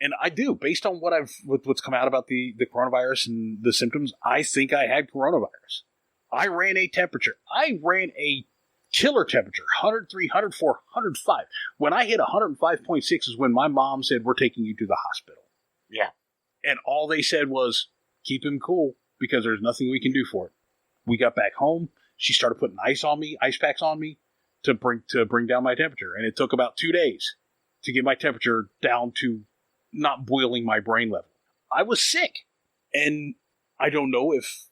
And I do, based on what's come out about the coronavirus and the symptoms, I think I had coronavirus. I ran a temperature. I ran a killer temperature, 103, 104, 105. When I hit 105.6 is when my mom said, we're taking you to the hospital. Yeah. And all they said was, keep him cool, because there's nothing we can do for it. We got back home. She started putting ice packs on me to bring down my temperature. And it took about 2 days to get my temperature down to not boiling my brain level. I was sick. And I don't know if,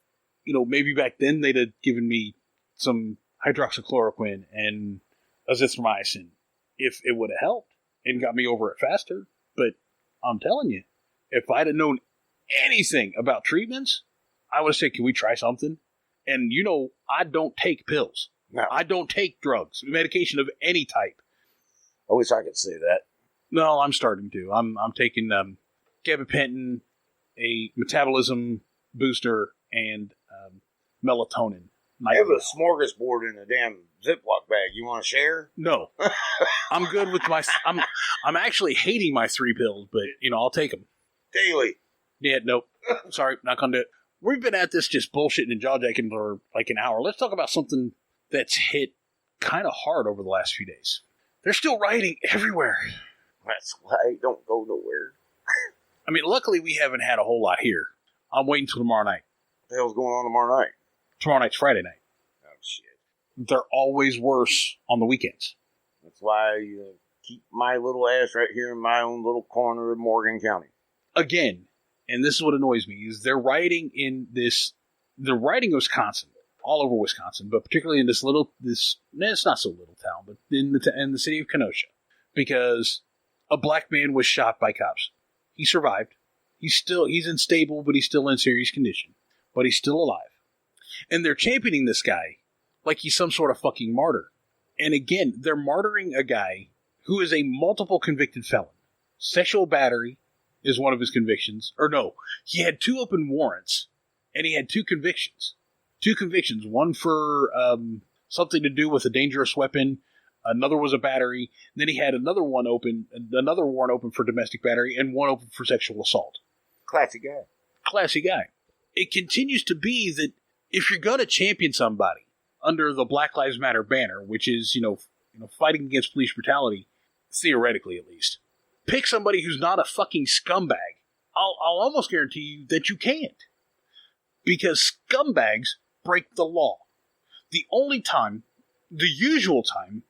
maybe back then they'd have given me some hydroxychloroquine and azithromycin if it would have helped and got me over it faster. But I'm telling you, if I'd have known anything about treatments, I would have said, can we try something? And I don't take pills. No. I don't take drugs, medication of any type. I wish I could say that. No, I'm starting to. I'm taking gabapentin, a metabolism booster, and melatonin. I have a smorgasbord in a damn Ziploc bag. You want to share? No, I'm good with my. I'm actually hating my 3 pills, but I'll take them daily. Yeah, nope. Sorry, not gonna do it. We've been at this just bullshitting and jaw-jacking for like an hour. Let's talk about something that's hit kind of hard over the last few days. They're still rioting everywhere. That's why I don't go nowhere. I mean, luckily we haven't had a whole lot here. I'm waiting till tomorrow night. What the hell's going on tomorrow night? Tomorrow night's Friday night. Oh, shit. They're always worse on the weekends. That's why I keep my little ass right here in my own little corner of Morgan County. Again, and this is what annoys me, is they're rioting Wisconsin, all over Wisconsin, but particularly in it's not so little town, but in the city of Kenosha, because a black man was shot by cops. He survived. He's unstable, but he's still in serious condition, but he's still alive. And they're championing this guy like he's some sort of fucking martyr. And again, they're martyring a guy who is a multiple convicted felon. Sexual battery is one of his convictions. Or no, he had 2 open warrants, and he had 2 convictions. 2 convictions, one for something to do with a dangerous weapon, another was a battery, then he had another warrant open for domestic battery, and one open for sexual assault. Classy guy. It continues to be that if you're going to champion somebody under the Black Lives Matter banner, which is, fighting against police brutality, theoretically at least, pick somebody who's not a fucking scumbag. I'll almost guarantee you that you can't. Because scumbags break the law. The usual time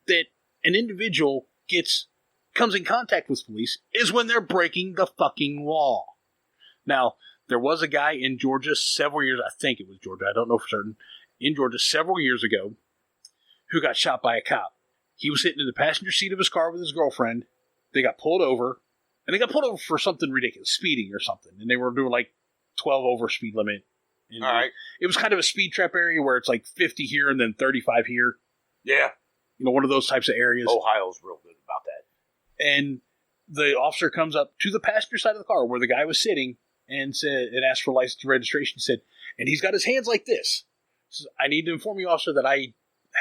that an individual comes in contact with police is when they're breaking the fucking law. Now, there was a guy in Georgia several years, I think it was Georgia, I don't know for certain, in Georgia several years ago, who got shot by a cop. He was sitting in the passenger seat of his car with his girlfriend. They got pulled over, and they got pulled over for something ridiculous, speeding or something, and they were doing like 12 over speed limit. And all right. It was kind of a speed trap area where it's like 50 here and then 35 here. Yeah. One of those types of areas. Ohio's real good about that. And the officer comes up to the passenger side of the car where the guy was sitting and asked for license and registration. Said, and he's got his hands like this. Says, I need to inform you, officer, that I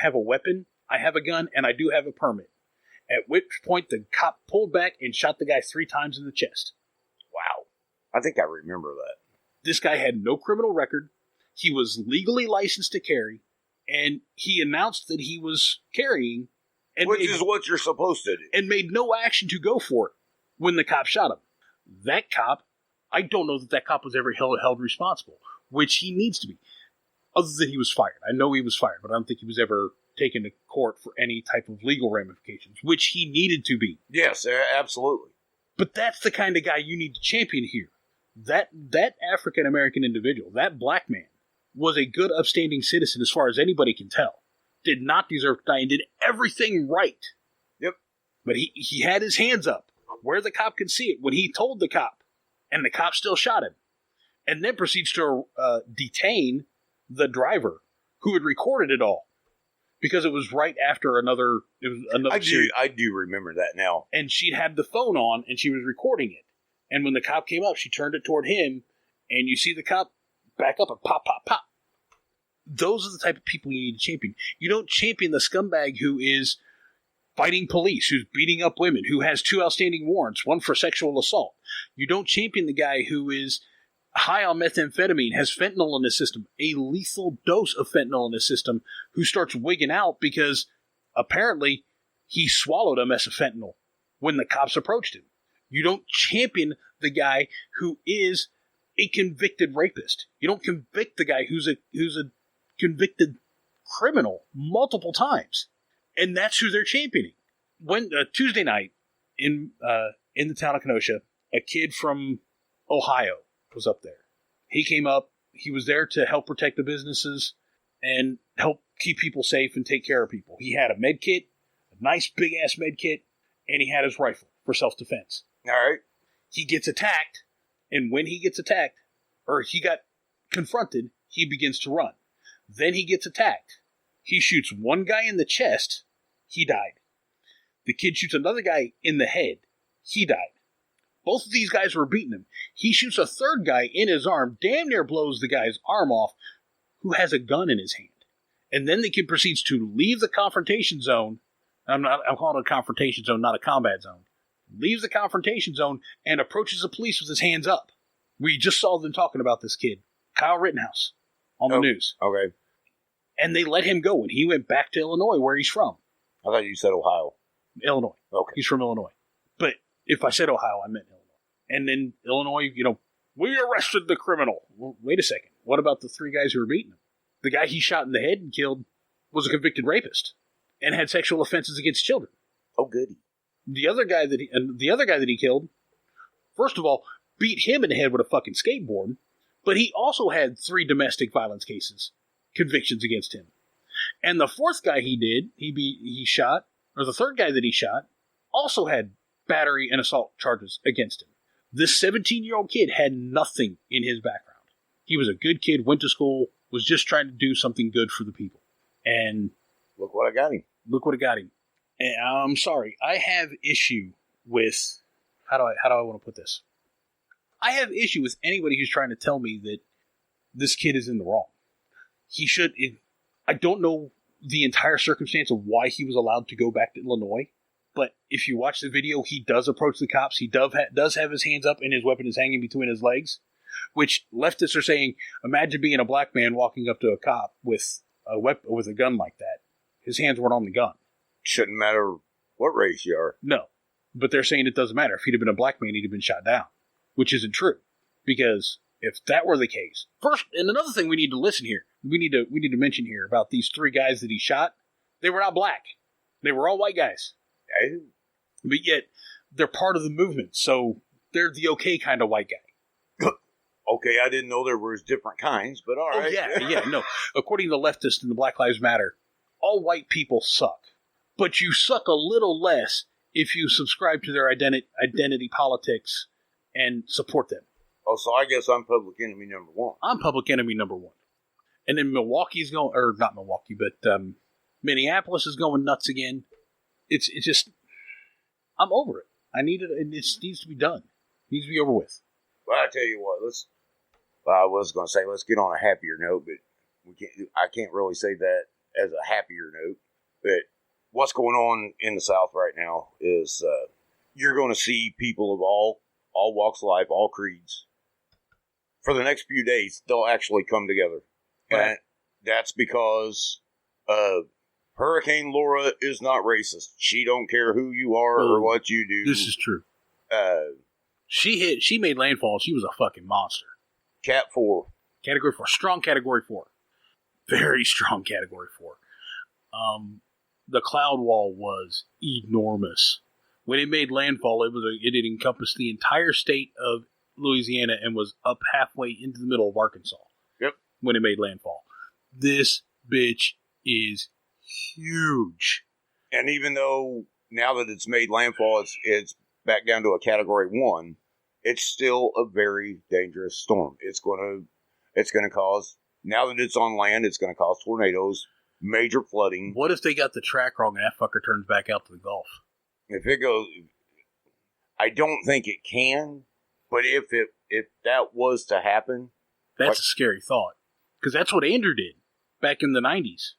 have a weapon, I have a gun, and I do have a permit. At which point the cop pulled back and shot the guy 3 times in the chest. Wow. I think I remember that. This guy had no criminal record. He was legally licensed to carry, and he announced that he was carrying. Which is what you're supposed to do. And made no action to go for it when the cop shot him. That cop, I don't know that cop was ever held responsible, which he needs to be. Other than he was fired. I know he was fired, but I don't think he was ever taken to court for any type of legal ramifications, which he needed to be. Yes, absolutely. But that's the kind of guy you need to champion here. That African-American individual, that black man, was a good, upstanding citizen as far as anybody can tell. Did not deserve to die and did everything right. Yep. But he had his hands up where the cop could see it when he told the cop, and the cop still shot him. And then proceeds to detain the driver who had recorded it all. Because it was right after another I do remember that now. And she'd had the phone on, and she was recording it. And when the cop came up, she turned it toward him, and you see the cop back up and pop, pop, pop. Those are the type of people you need to champion. You don't champion the scumbag who is fighting police, who's beating up women, who has 2 outstanding warrants, one for sexual assault. You don't champion the guy who is high on methamphetamine, has fentanyl in his system, a lethal dose of fentanyl in his system, who starts wigging out because apparently he swallowed a mess of fentanyl when the cops approached him. You don't champion the guy who is a convicted rapist. You don't convict the guy who's a convicted criminal multiple times. And that's who they're championing. When Tuesday night in the town of Kenosha, a kid from Ohio was up there. He came up. He was there to help protect the businesses and help keep people safe and take care of people. He had a med kit, a nice big ass med kit, and he had his rifle for self-defense. All right. He gets attacked, and when he gets attacked, or he got confronted, he begins to run. Then he gets attacked. He shoots one guy in the chest. He died. The kid shoots another guy in the head. He died. Both of these guys were beating him. He shoots a third guy in his arm, damn near blows the guy's arm off, who has a gun in his hand. And then the kid proceeds to leave the confrontation zone. I'm calling it a confrontation zone, not a combat zone. Leaves the confrontation zone and approaches the police with his hands up. We just saw them talking about this kid, Kyle Rittenhouse, on the news. Okay. And they let him go, and he went back to Illinois, where he's from. I thought you said Ohio. Illinois. Okay. He's from Illinois. But if I said Ohio, I meant Illinois. And then Illinois, we arrested the criminal. Well, wait a second. What about the 3 guys who were beating him? The guy he shot in the head and killed was a convicted rapist and had sexual offenses against children. Oh, goody. The other guy that he killed, first of all, beat him in the head with a fucking skateboard, but he also had 3 domestic violence cases, convictions against him. And the 4th guy he shot, or the 3rd guy that he shot, also had battery and assault charges against him. This 17-year-old kid had nothing in his background. He was a good kid, went to school, was just trying to do something good for the people. And look what I got him. And I'm sorry, I have issue with, how do I want to put this? I have issue with anybody who's trying to tell me that this kid is in the wrong. I don't know the entire circumstance of why he was allowed to go back to Illinois, but if you watch the video, he does approach the cops. He does have his hands up and his weapon is hanging between his legs, which leftists are saying, imagine being a black man walking up to a cop with a gun like that. His hands weren't on the gun. Shouldn't matter what race you are. No, but they're saying it doesn't matter. If he'd have been a black man, he'd have been shot down, which isn't true. Because if that were the case, first, and another thing we need to mention here about these 3 guys that he shot, they were not black. They were all white guys. Yeah. But yet, they're part of the movement, so they're the okay kind of white guy. Okay, I didn't know there was different kinds, but all right. Yeah, no. According to the leftists and the Black Lives Matter, all white people suck. But you suck a little less if you subscribe to their identity politics and support them. Oh, so I guess I'm public enemy number 1. I'm public enemy number 1. And then Milwaukee's going, or not Milwaukee, but Minneapolis is going nuts again. It's just, I'm over it. I need it, and it needs to be done. It needs to be over with. Well, I tell you what, I was going to say, let's get on a happier note, but I can't really say that as a happier note. But what's going on in the South right now is you're going to see people of all walks of life, all creeds. For the next few days, they'll actually come together. Right. And that's because Hurricane Laura is not racist. She don't care who you are or what you do. This is true. She made landfall. She was a fucking monster. Cat 4. Category 4. Strong Category 4. Very strong Category 4. The cloud wall was enormous. When it made landfall, it encompassed the entire state of Louisiana and was up halfway into the middle of Arkansas. Yep. when it made landfall. This bitch is huge. And even though now that it's made landfall, it's back down to a Category 1, it's still a very dangerous storm. It's gonna cause, now that it's on land, it's gonna cause tornadoes, major flooding. What if they got the track wrong and that fucker turns back out to the Gulf? If it goes, I don't think it can, but if that was to happen, that's a scary thought. Because that's what Andrew did back in the 90s.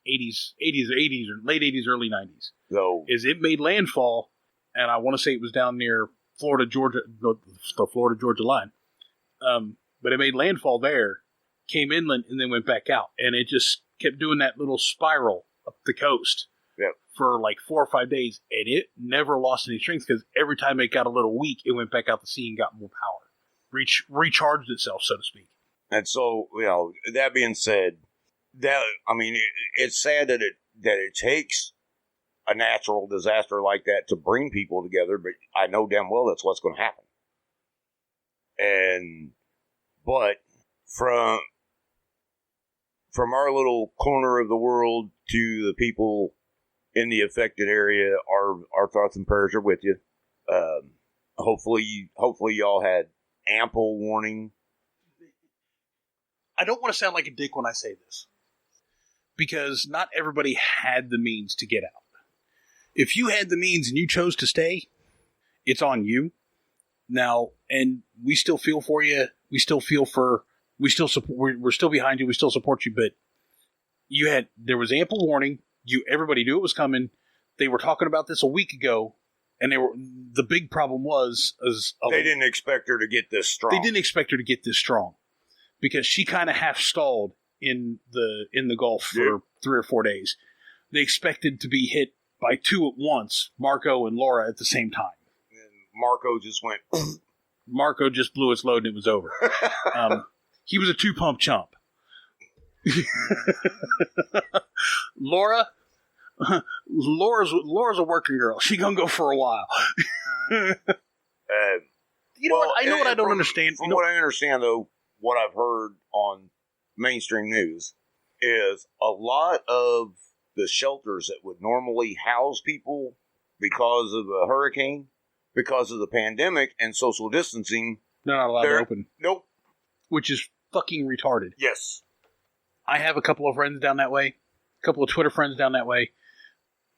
80s, or late 80s, early 90s. So, is it made landfall, and I want to say it was down near Florida, Georgia, the Florida-Georgia line. But it made landfall there, came inland, and then went back out. And it just kept doing that little spiral up the coast for like 4 or 5 days. And it never lost any strength because every time it got a little weak, it went back out the sea and got more power. Recharged itself, so to speak. And so, that being said, it's sad that it takes a natural disaster like that to bring people together, but I know damn well that's what's going to happen. But from our little corner of the world to the people in the affected area, our thoughts and prayers are with you. Hopefully y'all had ample warning. I don't want to sound like a dick when I say this, because not everybody had the means to get out. If you had the means and you chose to stay, it's on you. Now, and we still feel for you. We're still behind you. We still support you, but there was ample warning. Everybody knew it was coming. They were talking about this a week ago, and the big problem was they didn't expect her to get this strong. They didn't expect her to get this strong because she kind of half stalled in the Gulf for 3 or 4 days. They expected to be hit by 2 at once, Marco and Laura at the same time. And Marco just went. Marco just blew his load and it was over. He was a 2-pump chump. Laura's a working girl. She gonna go for a while. What? I know what I don't understand. From what I understand, though, what I've heard on mainstream news is a lot of the shelters that would normally house people because of a hurricane, because of the pandemic and social distancing, they're not allowed to open. Nope. Which is fucking retarded. Yes. I have a couple of friends down that way, a couple of Twitter friends down that way.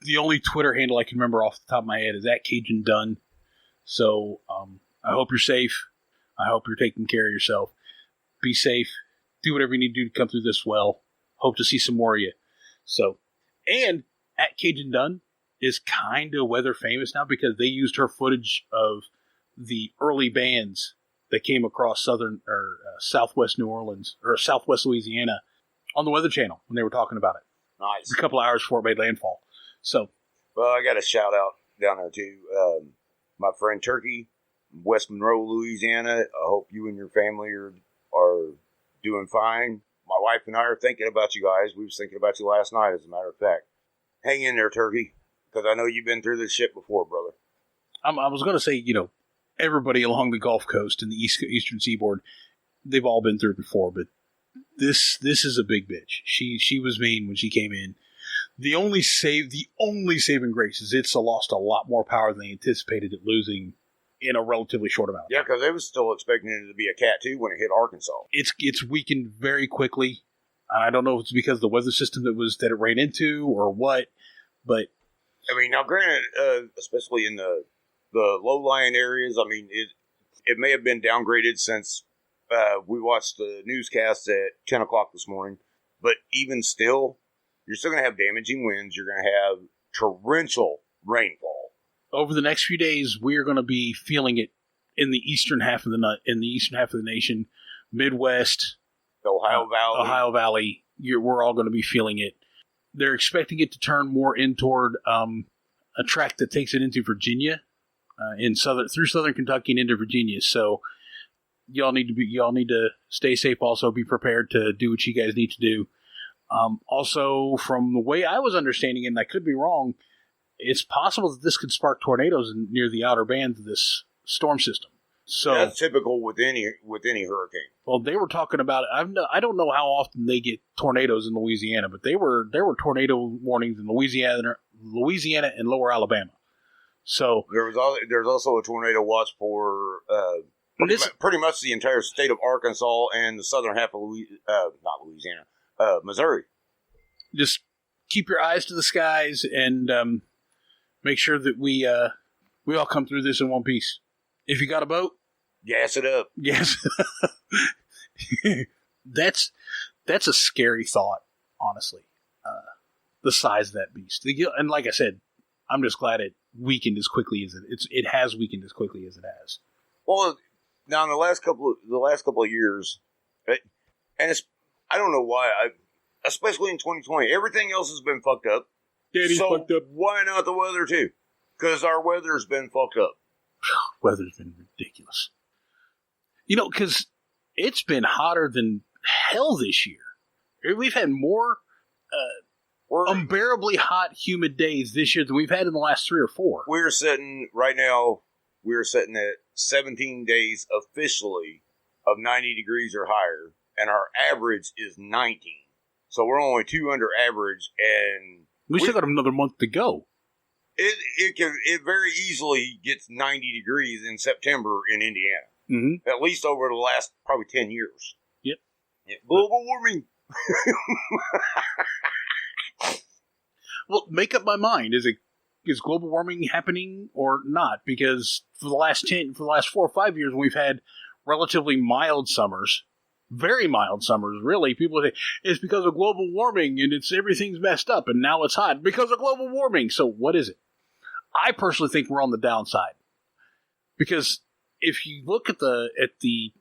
The only Twitter handle I can remember off the top of my head is @CajunDunn. So I hope you're safe. I hope you're taking care of yourself. Be safe. Do whatever you need to do to come through this well. Hope to see some more of you. So, and @CajunDunn is kind of weather famous now because they used her footage of the early bands that came across southwest New Orleans or southwest Louisiana on the Weather Channel when they were talking about it. Nice. A couple of hours before it made landfall. So, well, I got a shout out down there too. My friend Turkey, West Monroe, Louisiana. I hope you and your family are doing fine. My wife and I are thinking about you guys. We was thinking about you last night, as a matter of fact. Hang in there, Turkey, because I know you've been through this shit before, brother. I was going to say, everybody along the Gulf Coast and the eastern seaboard, they've all been through it before, but this is a big bitch. She was mean when she came in. The only saving grace is it's lost a lot more power than they anticipated it losing in a relatively short amount of time. Yeah, because they was still expecting it to be a Cat 2 when it hit Arkansas. It's weakened very quickly. I don't know if it's because of the weather system that it ran into or what, but I mean, now granted, especially in the low-lying areas, I mean, it may have been downgraded since we watched the newscast at 10 o'clock this morning, but even still, you're still going to have damaging winds. You're going to have torrential rainfall. Over the next few days, we are going to be feeling it in the eastern half of the nation, Midwest, Ohio Valley. We're all going to be feeling it. They're expecting it to turn more in toward a track that takes it into Virginia, through southern Kentucky and into Virginia. So y'all need to stay safe. Also, be prepared to do what you guys need to do. Also, from the way I was understanding it, and I could be wrong, it's possible that this could spark tornadoes near the outer bands of this storm system. So that's typical with any hurricane. Well, they were talking about it. I don't know how often they get tornadoes in Louisiana, but there were tornado warnings in Louisiana and Lower Alabama. So there's also a tornado watch for pretty much the entire state of Arkansas and the southern half of Missouri. Just keep your eyes to the skies and make sure that we all come through this in one piece. If you got a boat, gas it up. Yes. That's a scary thought, honestly. The size of that beast. And like I said, I'm just glad it weakened as quickly as it has weakened as quickly as it has. Well, now in the last couple of years, and I don't know why, especially in 2020, everything else has been fucked up. Daddy's fucked up. Why not the weather too? Because our weather's been fucked up. Weather's been ridiculous. Because it's been hotter than hell this year. We've had more unbearably hot, humid days this year than we've had in the last 3 or 4. We're sitting at 17 days officially of 90 degrees or higher, and our average is 19. So we're only 2 under average, and we still got another month to go. It very easily gets 90 degrees in September in Indiana. Mm-hmm. At least over the last probably 10 years. Yep. Global warming. Well, make up my mind. Is global warming happening or not? Because for the last 4 or 5 years, we've had relatively mild summers, very mild summers. Really, people say it's because of global warming and everything's messed up, and now it's hot because of global warming. So what is it? I personally think we're on the downside, because if you look at the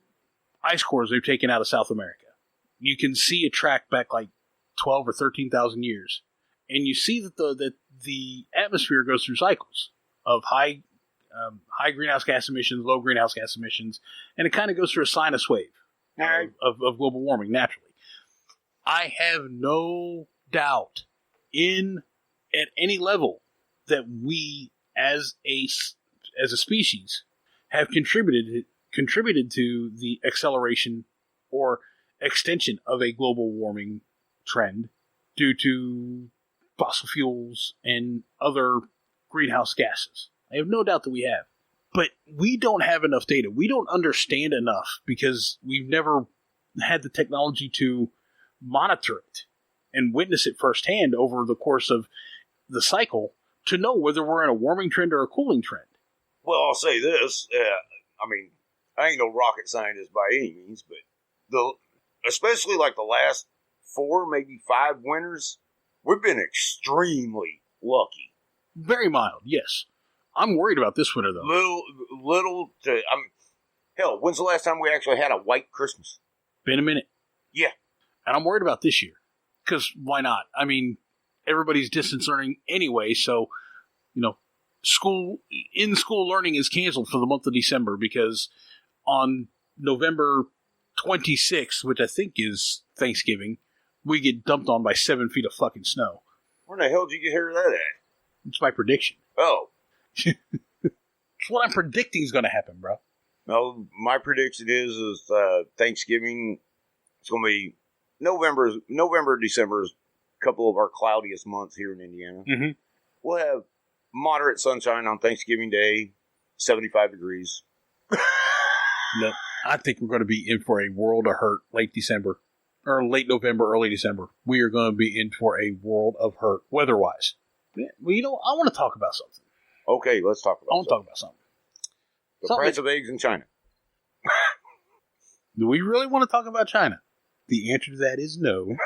ice cores they've taken out of South America, you can see a track back like 12 or 13,000 years, and you see that the atmosphere goes through cycles of high greenhouse gas emissions, low greenhouse gas emissions, and it kind of goes through a sinus wave of global warming naturally. I have no doubt at any level that we as a species have contributed to the acceleration or extension of a global warming trend due to fossil fuels and other greenhouse gases. I have no doubt that we have. But we don't have enough data. We don't understand enough because we've never had the technology to monitor it and witness it firsthand over the course of the cycle to know whether we're in a warming trend or a cooling trend. Well, I'll say this. I ain't no rocket scientist by any means, but especially like the last 4, maybe 5 winters, we've been extremely lucky. Very mild, yes. I'm worried about this winter, though. Hell, when's the last time we actually had a white Christmas? Been a minute. Yeah. And I'm worried about this year. Because why not? I mean, everybody's distance learning anyway, so, in-school learning is canceled for the month of December because on November 26th, which I think is Thanksgiving, we get dumped on by 7 feet of fucking snow. Where the hell did you hear that at? It's my prediction. Oh. It's what I'm predicting is going to happen, bro. No, my prediction is Thanksgiving. It's going to be November, December is a couple of our cloudiest months here in Indiana. Mm-hmm. We'll have moderate sunshine on Thanksgiving Day, 75 degrees. No, I think we're going to be in for a world of hurt late December. Or late November, early December. We are going to be in for a world of hurt, weather-wise. Yeah, well, I want to talk about something. Okay, let's talk about something. The price of eggs in China. Do we really want to talk about China? The answer to that is no.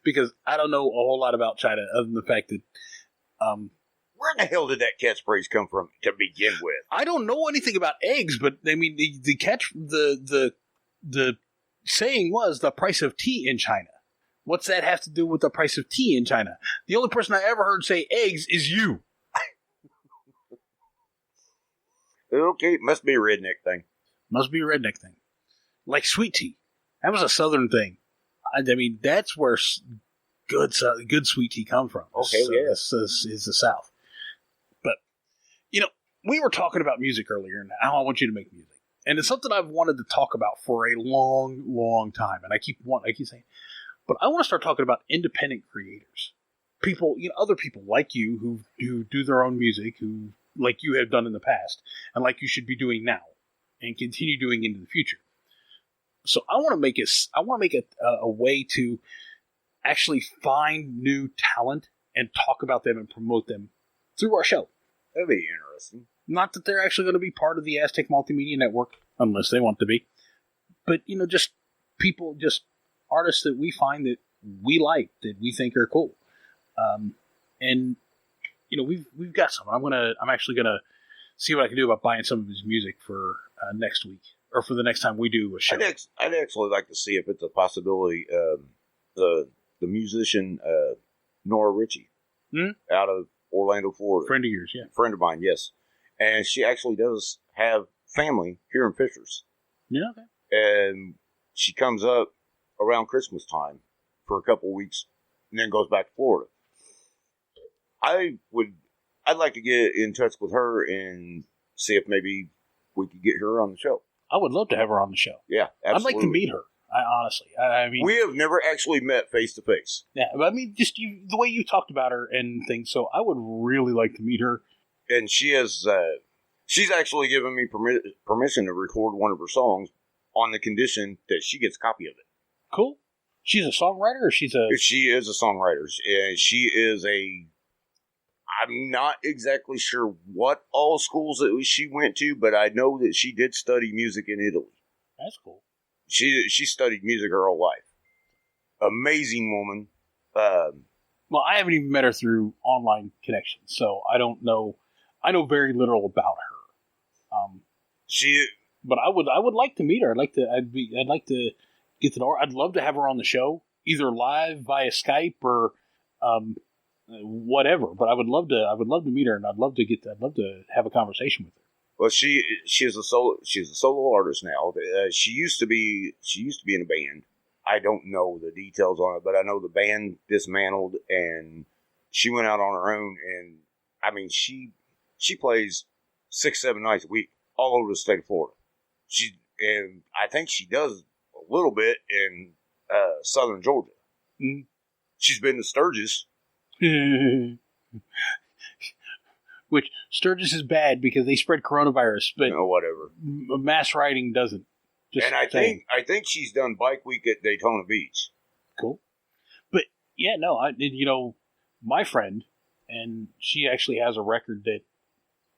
Because I don't know a whole lot about China other than the fact that... where the hell did that catchphrase come from to begin with? I don't know anything about eggs, but I mean, the saying was the price of tea in China. What's that have to do with the price of tea in China? The only person I ever heard say eggs is you. Okay, must be a redneck thing. Like sweet tea. That was a southern thing. I mean, that's where good sweet tea come from. Okay, yes. Is the South. But, we were talking about music earlier, and how I want you to make music. And it's something I've wanted to talk about for a long, long time. And I keep saying, but I want to start talking about independent creators. People, other people like you who do their own music, who, like you have done in the past, and like you should be doing now, and continue doing into the future. So I want to make a way to actually find new talent and talk about them and promote them through our show. That'd be interesting. Not that they're actually going to be part of the Aztec Multimedia Network, unless they want to be. But, just people, just artists that we find that we like, that we think are cool. And, we've got some. I'm actually going to see what I can do about buying some of his music for next week, or for the next time we do a show. I'd actually like to see if it's a possibility. The musician Nora Ritchie out of Orlando, Florida. Friend of yours, yeah. Friend of mine, yes. And she actually does have family here in Fishers. Yeah, okay. And she comes up around Christmas time for a couple of weeks and then goes back to Florida. I'd like to get in touch with her and see if maybe we could get her on the show. I would love to have her on the show. Yeah, absolutely. I'd like to meet her. I mean, we have never actually met face to face. Yeah, but I mean, just the way you talked about her and things. So I would really like to meet her. And she's actually given me permission to record one of her songs on the condition that she gets a copy of it. Cool. She's a songwriter, or She is a songwriter, and she is I'm not exactly sure what all schools that she went to, but I know that she did study music in Italy. That's cool. She studied music her whole life. Amazing woman. Well, I haven't even met her through online connections, so I don't know. I know very little about her. But I would like to meet her. I'd like to get to know her. I'd love to have her on the show, either live via Skype or whatever. But I would love to meet her, and I'd love to have a conversation with her. Well, she's a solo artist now. She used to be in a band. I don't know the details on it, but I know the band dismantled and she went out on her own. And I mean, she plays 6-7 nights a week all over the state of Florida. And I think she does a little bit in southern Georgia. Mm. She's been to Sturgis. Which Sturgis is bad because they spread coronavirus, but whatever. Mass riding doesn't. And I think she's done Bike Week at Daytona Beach. Cool. But yeah, no, my friend, and she actually has a record that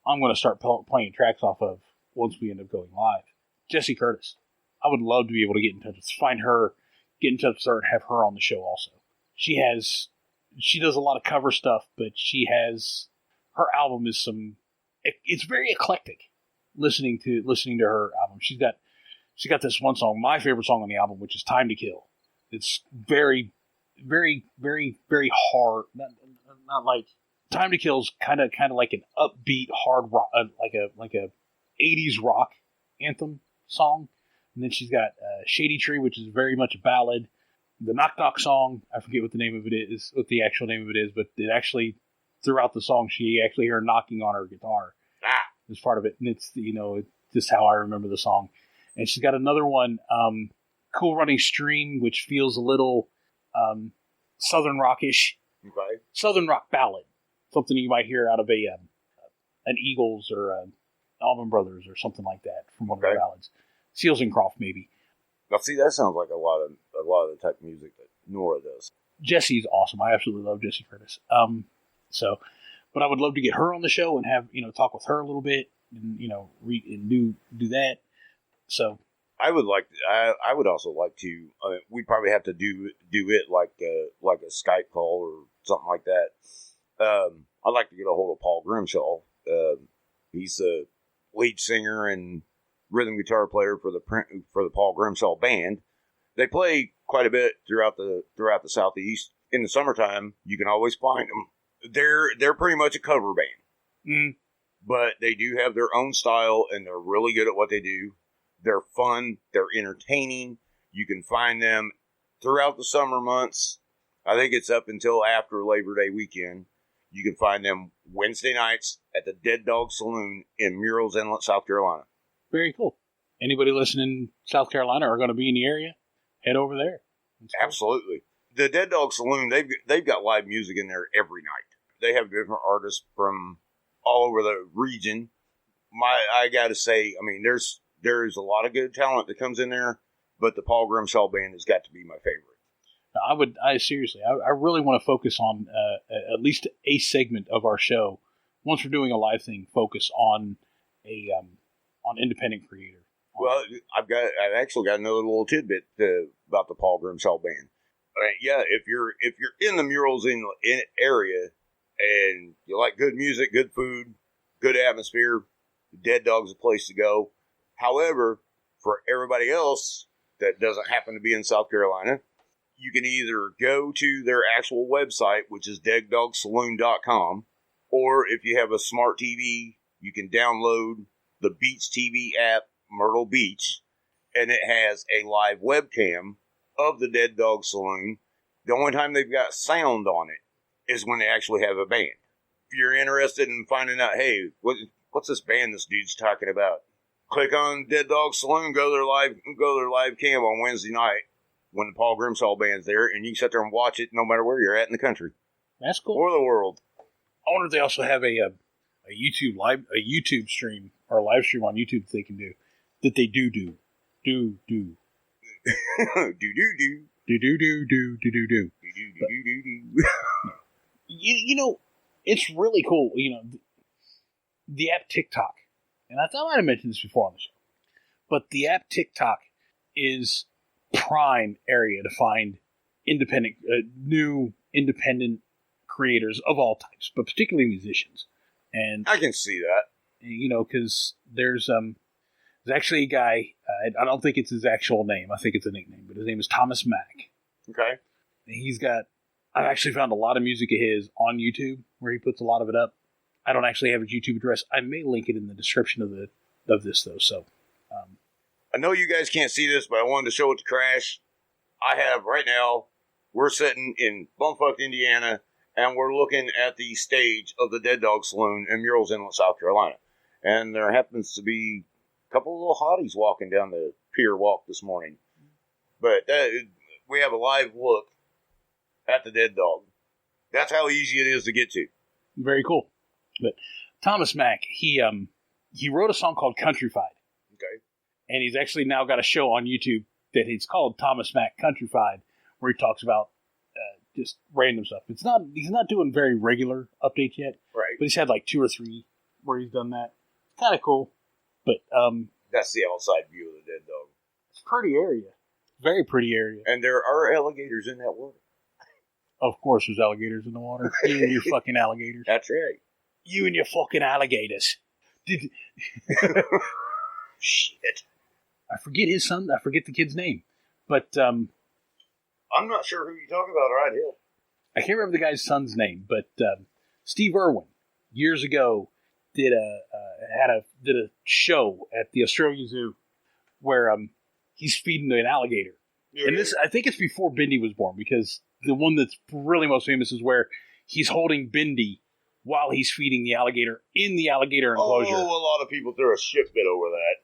I'm going to start playing tracks off of once we end up going live. Jessie Curtis. I would love to be able to get in touch with, find her, get in touch with her, and have her on the show also. She does a lot of cover stuff, but her album is it's very eclectic. Listening to her album, she got this one song, my favorite song on the album, which is "Time to Kill." It's very, very, very, very hard. Not like "Time to Kill" is kind of like an upbeat hard rock, like a 80s rock anthem song. And then she's got "Shady Tree," which is very much a ballad. The "Knock Knock" song, I forget what the actual name of it is, but it actually, throughout the song, she actually hear knocking on her guitar as part of it. And it's, it's just how I remember the song. And she's got another one, "Cool Running Stream," which feels a little southern rockish. Okay. Southern rock ballad. Something you might hear out of an Eagles or Allman Brothers or something like that from one of the ballads. Seals and Croft, maybe. Now, see, that sounds like a lot of the type of music that Nora does. Jesse's awesome. I absolutely love Jessie Curtis. But I would love to get her on the show and have talk with her a little bit, and do that. So I would also like to. We'd probably have to do it like a Skype call or something like that. I'd like to get a hold of Paul Grimshaw. He's the lead singer and rhythm guitar player for the Paul Grimshaw Band. They play quite a bit throughout the Southeast. In the summertime, you can always find them. They're pretty much a cover band, but they do have their own style, and they're really good at what they do. They're fun. They're entertaining. You can find them throughout the summer months. I think it's up until after Labor Day weekend. You can find them Wednesday nights at the Dead Dog Saloon in Murrells Inlet, South Carolina. Very cool. Anybody listening in South Carolina or going to be in the area, head over there. Absolutely. The Dead Dog Saloon, they've got live music in there every night. They have different artists from all over the region. I got to say, I mean, there's a lot of good talent that comes in there, but the Paul Grimshaw Band has got to be my favorite. I seriously, I really want to focus on at least a segment of our show. Once we're doing a live thing, focus on on independent creator. Well, I've actually got another little tidbit about the Paul Grimshaw Band. Yeah, if you're in the Murrells in area and you like good music, good food, good atmosphere, Dead Dog's a place to go. However, for everybody else that doesn't happen to be in South Carolina, you can either go to their actual website, which is deaddogsaloon.com, or if you have a smart TV, you can download the Beach TV app, Myrtle Beach, and it has a live webcam of the Dead Dog Saloon. The only time they've got sound on it is when they actually have a band. If you're interested in finding out, hey, what's this band this dude's talking about? Click on Dead Dog Saloon, go to their live cam on Wednesday night when the Paul Grimshaw Band's there, and you can sit there and watch it no matter where you're at in the country. That's cool. Or the world. I wonder if they also have a YouTube stream or a live stream on YouTube that they can do. That they do. Do. do do Do. You know, it's really cool. You know, the app TikTok, and I thought I might have mentioned this before on the show, but the app TikTok is prime area to find new independent creators of all types, but particularly musicians. And I can see that. You know, because there's actually a guy. I don't think it's his actual name. I think it's a nickname, but his name is Thomas Mack. Okay. And I've actually found a lot of music of his on YouTube where he puts a lot of it up. I don't actually have his YouTube address. I may link it in the description of this though. So, I know you guys can't see this, but I wanted to show it to Crash. I have right now. We're sitting in bumfuck Indiana, and we're looking at the stage of the Dead Dog Saloon in Murrells Inlet, South Carolina. And there happens to be a couple of little hotties walking down the pier walk this morning. But we have a live look at the Dead Dog. That's how easy it is to get to. Very cool. But Thomas Mack, he wrote a song called Countryfied. Okay. And he's actually now got a show on YouTube that he's called Thomas Mack Countryfied, where he talks about just random stuff. He's not doing very regular updates yet. Right. But he's had like 2 or 3 where he's done that. Kind of cool. But that's the outside view of the Dead Dog. It's a pretty area. Very pretty area. And there are alligators in that water. Of course there's alligators in the water. You and your fucking alligators. That's right. You and your fucking alligators. Shit. I forget the kid's name. But I'm not sure who you're talking about right here. I can't remember the guy's son's name, but Steve Irwin years ago did a show at the Australian Zoo where he's feeding an alligator. Yeah, and this, I think it's before Bindi was born, because the one that's really most famous is where he's holding Bindi while he's feeding the alligator in the alligator enclosure. Oh, a lot of people threw a shit fit over that.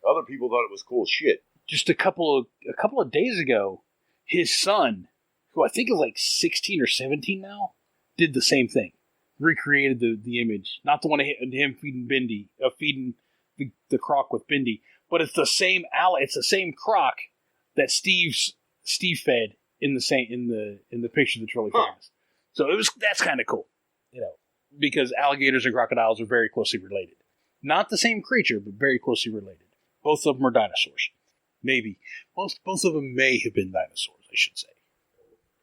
Other people thought it was cool shit. Just a couple of days ago, his son, who I think is like 16 or 17 now, did the same thing. Recreated the image. Not the one of him feeding Bindi, feeding the croc with Bindi, but it's the same it's the same croc that Steve fed in the picture that's really famous. So that's kind of cool, you know, because alligators and crocodiles are very closely related. Not the same creature, but very closely related. Both of them are dinosaurs. Maybe. Both of them may have been dinosaurs, I should say.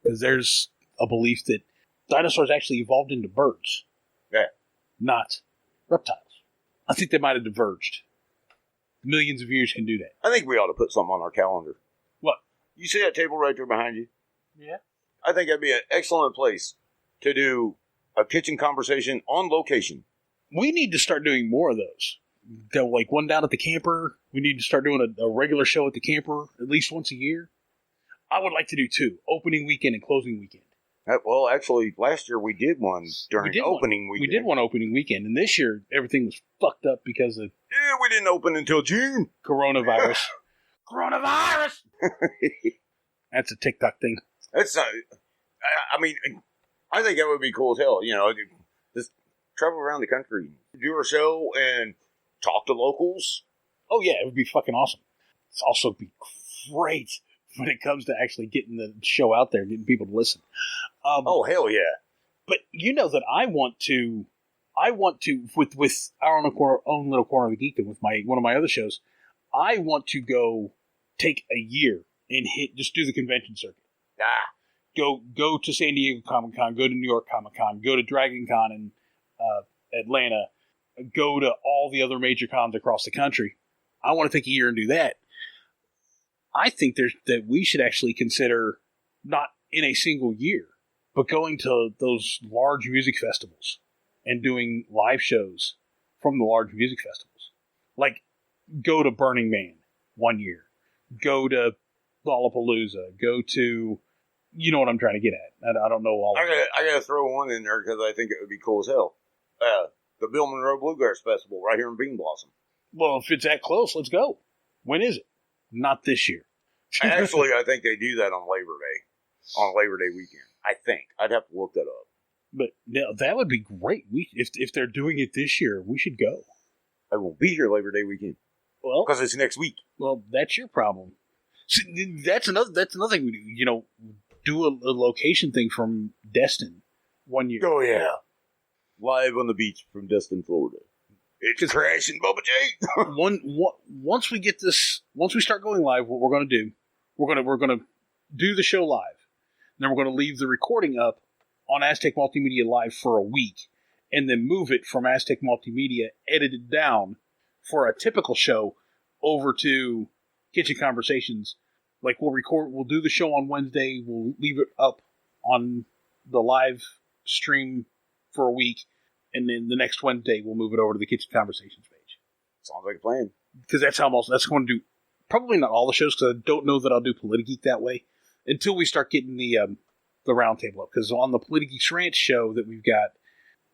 Because there's a belief that dinosaurs actually evolved into birds. Yeah. Not reptiles. I think they might have diverged. Millions of years can do that. I think we ought to put something on our calendar. What? You see that table right there behind you? Yeah. I think that'd be an excellent place to do a kitchen conversation on location. We need to start doing more of those. Like one down at the camper. We need to start doing a regular show at the camper at least once a year. I would like to do 2, opening weekend and closing weekend. Well, actually, last year we did one during opening weekend. We did one opening weekend, and this year everything was fucked up because of... Yeah, we didn't open until June. Coronavirus. Coronavirus! That's a TikTok thing. That's not... I mean, I think that would be cool as hell. You know, just travel around the country, do a show, and talk to locals. Oh, yeah, it would be fucking awesome. It's also be great when it comes to actually getting the show out there, getting people to listen. Oh, hell yeah. But you know that I want to, with our own little corner of the geekdom, with one of my other shows, I want to go take a year and just do the convention circuit. Go to San Diego Comic Con, go to New York Comic Con, go to Dragon Con in Atlanta, go to all the other major cons across the country. I want to take a year and do that. I think that we should actually consider, not in a single year, but going to those large music festivals and doing live shows from the large music festivals. Like, go to Burning Man 1 year. Go to Lollapalooza. Go to... You know what I'm trying to get at. I don't know all of it. I got to throw one in there because I think it would be cool as hell. The Bill Monroe Bluegrass Festival right here in Bean Blossom. Well, if it's that close, let's go. When is it? Not this year. Actually, I think they do that on Labor Day. On Labor Day weekend. I think. I'd have to look that up. But no, that would be great. If they're doing it this year, we should go. I won't be here Labor Day weekend. Well, because it's next week. Well, that's your problem. See, that's another thing we do. You know, do a location thing from Destin 1 year. Oh yeah, live on the beach from Destin, Florida. It's crashing, Bubba J. Once we get this, once we start going live, what we're going to do, we're going to do the show live. And then we're going to leave the recording up on Aztec Multimedia Live for a week, and then move it from Aztec Multimedia, edited down for a typical show, over to Kitchen Conversations. Like, we'll do the show on Wednesday, we'll leave it up on the live stream for a week, and then the next Wednesday we'll move it over to the Kitchen Conversations page. Sounds like a plan. Because that's going to do, probably not all the shows, because I don't know that I'll do Politigeek that way, until we start getting the roundtable up. Because on the Politigeek's Rant show that we've got,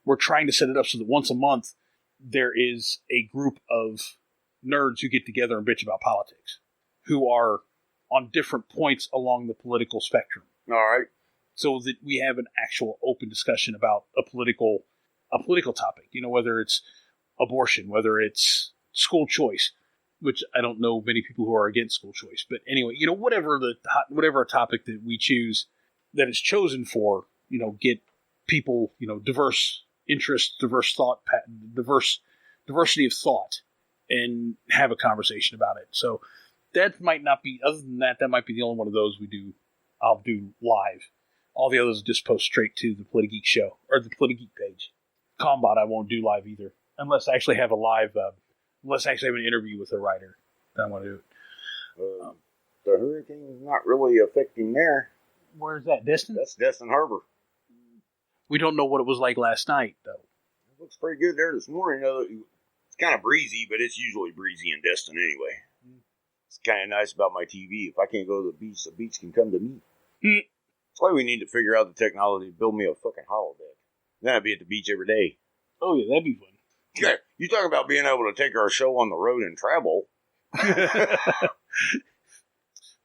we're trying to set it up so that once a month there is a group of nerds who get together and bitch about politics, who are on different points along the political spectrum. All right. So that we have an actual open discussion about a political topic. You know, whether it's abortion, whether it's school choice, which I don't know many people who are against school choice. But anyway, you know, whatever topic that we choose, that is chosen for, you know, get people, you know, diverse interests, diverse thought, diversity of thought, and have a conversation about it. So that might not be, other than that, that might be the only one of those I'll do live. All the others just post straight to the Politigeek show, or the Politigeek page. Combat I won't do live either, unless I actually have unless I actually have an interview with a writer. Then I want to do it. The hurricane's not really affecting there. Where's that? Destin? That's Destin Harbor. We don't know what it was like last night, though. It looks pretty good there this morning. It's kind of breezy, but it's usually breezy in Destin anyway. It's kind of nice about my TV. If I can't go to the beach can come to me. That's why we need to figure out the technology to build me a fucking holodeck. Then I'd be at the beach every day. Oh, yeah, that'd be fun. Yeah, you talk about being able to take our show on the road and travel.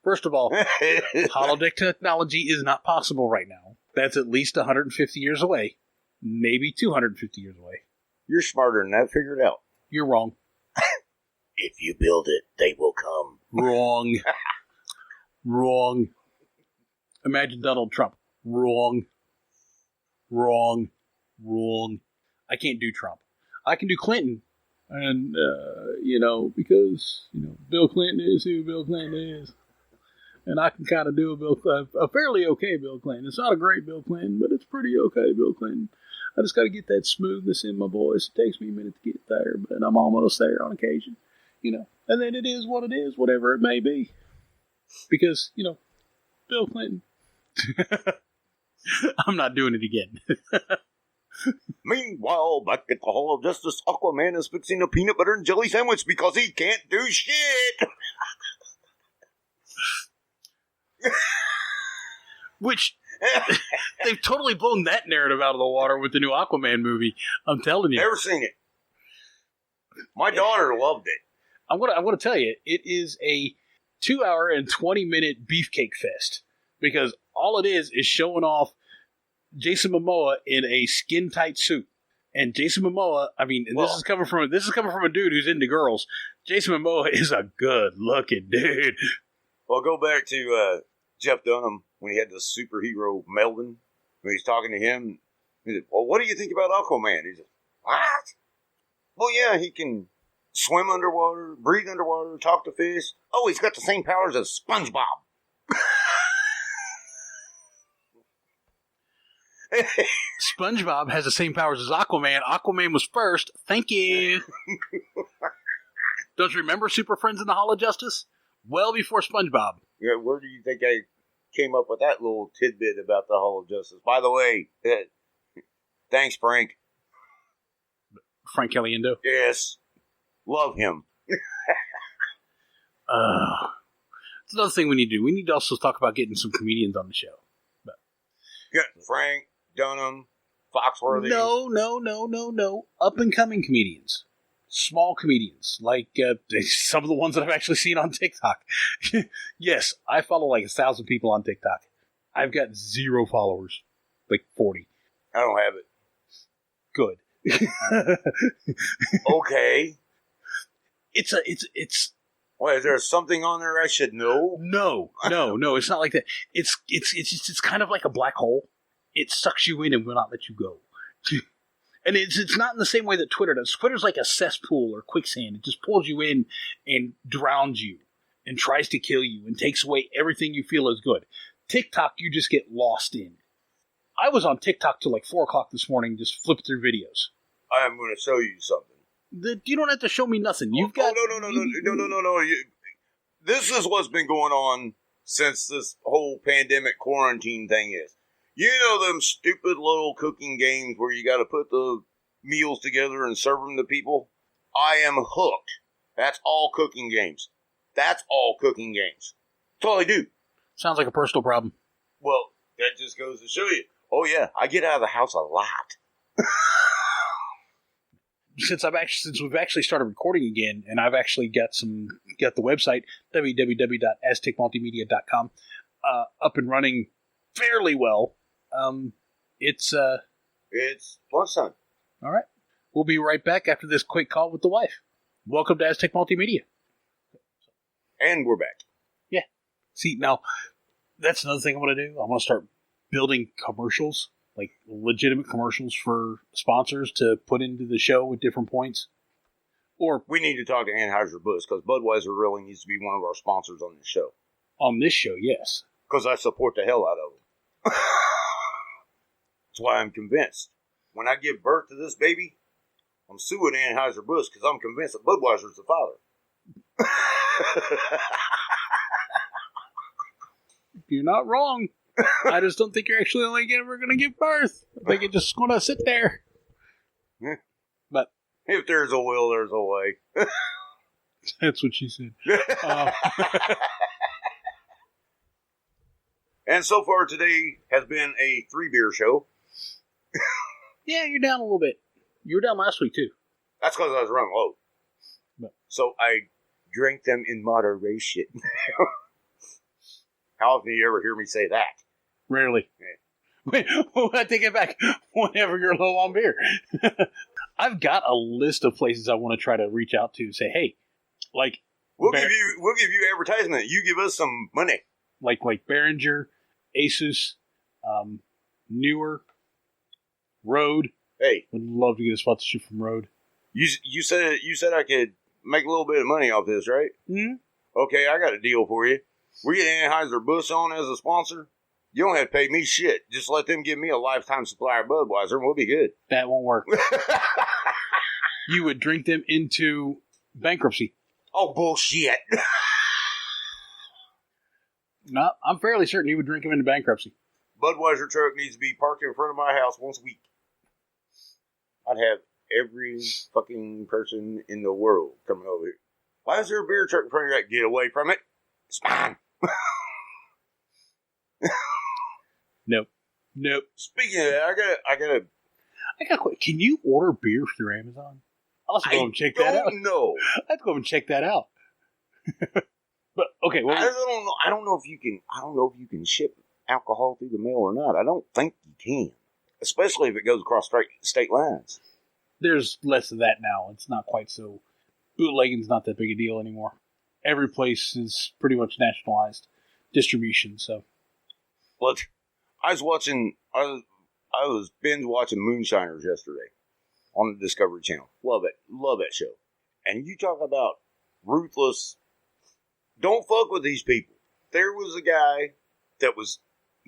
First of all, holodeck technology is not possible right now. That's at least 150 years away. Maybe 250 years away. You're smarter than that. Figure it out. You're wrong. If you build it, they will come. Wrong. Wrong. Imagine Donald Trump. Wrong. Wrong. Wrong. I can't do Trump. I can do Clinton. And, because, Bill Clinton is who Bill Clinton is. And I can kind of do a fairly okay Bill Clinton. It's not a great Bill Clinton, but it's pretty okay Bill Clinton. I just got to get that smoothness in my voice. It takes me a minute to get there, but I'm almost there on occasion. And then it is what it is, whatever it may be. Because, Bill Clinton. I'm not doing it again. Meanwhile, back at the Hall of Justice, Aquaman is fixing a peanut butter and jelly sandwich because he can't do shit. Which They've totally blown that narrative out of the water with the new Aquaman movie. I'm telling you. Never seen it. My daughter loved it. I'm gonna tell you, it is a 2 hour and 20-minute beefcake fest, because all it is showing off Jason Momoa in a skin tight suit. And Jason Momoa, I mean, and this is coming from a dude who's into girls. Jason Momoa is a good looking dude. Well, go back to Jeff Dunham when he had the superhero Melvin. When he's talking to him, he said, "Well, what do you think about Aquaman?" He said, "What? Well, yeah, he can swim underwater, breathe underwater, talk to fish. Oh, he's got the same powers as SpongeBob." SpongeBob has the same powers as Aquaman. Aquaman was first. Thank you. Don't you remember Super Friends in the Hall of Justice? Well before SpongeBob. Yeah, where do you think I came up with that little tidbit about the Hall of Justice? By the way, thanks, Frank. Frank Caliendo? Yes. Love him. It's another thing we need to do. We need to also talk about getting some comedians on the show. Yeah, Frank, Dunham, Foxworthy. No. Up-and-coming comedians. Small comedians. Like some of the ones that I've actually seen on TikTok. Yes, I follow like 1,000 people on TikTok. I've got 0 followers. Like 40. I don't have it. Good. Okay. It's Wait, is there something on there I should know? No, it's not like that. It's kind of like a black hole. It sucks you in and will not let you go. And it's not in the same way that Twitter does. Twitter's like a cesspool or quicksand. It just pulls you in and drowns you and tries to kill you and takes away everything you feel is good. TikTok, you just get lost in. I was on TikTok till like 4 o'clock this morning, just flipping through videos. I'm going to show you something. You don't have to show me nothing. You've got... No. This is what's been going on since this whole pandemic quarantine thing is. You know them stupid little cooking games where you got to put the meals together and serve them to people? I am hooked. That's all cooking games. That's all cooking games. That's all I do. Sounds like a personal problem. Well, that just goes to show you. Oh, yeah, I get out of the house a lot. Since we've actually started recording again, and I've actually got the website www.aztecmultimedia.com up and running fairly well. It's lunchtime. All right. We'll be right back after this quick call with the wife. Welcome to Aztec Multimedia. And we're back. Yeah. See, now that's another thing I want to do. I want to start building commercials. Like legitimate commercials for sponsors to put into the show at different points. Or we need to talk to Anheuser-Busch because Budweiser really needs to be one of our sponsors on this show. On this show, yes. Because I support the hell out of them. That's why I'm convinced. When I give birth to this baby, I'm suing Anheuser-Busch because I'm convinced that Budweiser's the father. You're not wrong. I just don't think you're actually ever going to give birth. I think you're just going to sit there. Yeah. But if there's a will, there's a way. That's what she said. And so far today has been a 3-beer show. Yeah, you're down a little bit. You were down last week, too. That's because I was running low. But. So I drank them in moderation. How often do you ever hear me say that? Rarely. Yeah. Wait, I take it back. Whenever you're low on beer. I've got a list of places I want to try to reach out to. Say, hey, like we'll give you advertisement. You give us some money. Like Behringer, Asus, Newer, Rode. Hey, would love to get a sponsorship from Rode. You said I could make a little bit of money off this, right? Mm-hmm. Okay, I got a deal for you. We get Anheuser-Busch on as a sponsor. You don't have to pay me shit. Just let them give me a lifetime supply of Budweiser and we'll be good. That won't work. You would drink them into bankruptcy. Oh, bullshit. No, I'm fairly certain you would drink them into bankruptcy. Budweiser truck needs to be parked in front of my house once a week. I'd have every fucking person in the world coming over here. Why is there a beer truck in front of that? Get away from it. It's mine. Nope. Nope. Speaking of that, I got Can you order beer through Amazon? I'll have to go and check that out. No, I have to go and check that out. But okay, well, I don't know if you can ship alcohol through the mail or not. I don't think you can, especially if it goes across state lines. There's less of that now. It's not quite so. Bootlegging's not that big a deal anymore. Every place is pretty much nationalized distribution. So, look, I was binge watching Moonshiners yesterday on the Discovery Channel. Love that show. And you talk about ruthless. Don't fuck with these people. There was a guy that was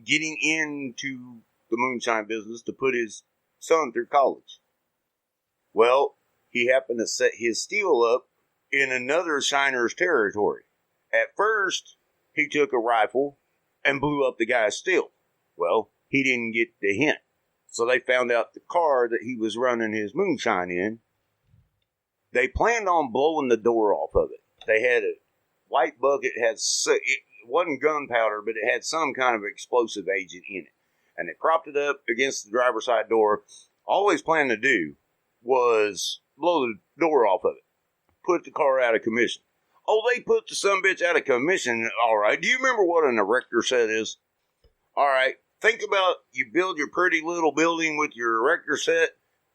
getting into the moonshine business to put his son through college. Well, he happened to set his steel up in another shiner's territory. At first, he took a rifle and blew up the guy's steel. Well, he didn't get the hint. So they found out the car that he was running his moonshine in. They planned on blowing the door off of it. They had a white bucket, it wasn't gunpowder, but it had some kind of explosive agent in it. And they propped it up against the driver's side door. All they planned to do was blow the door off of it. Put the car out of commission. Oh, they put the sumbitch out of commission. All right. Do you remember what an erector set is? All right. Think about you build your pretty little building with your erector set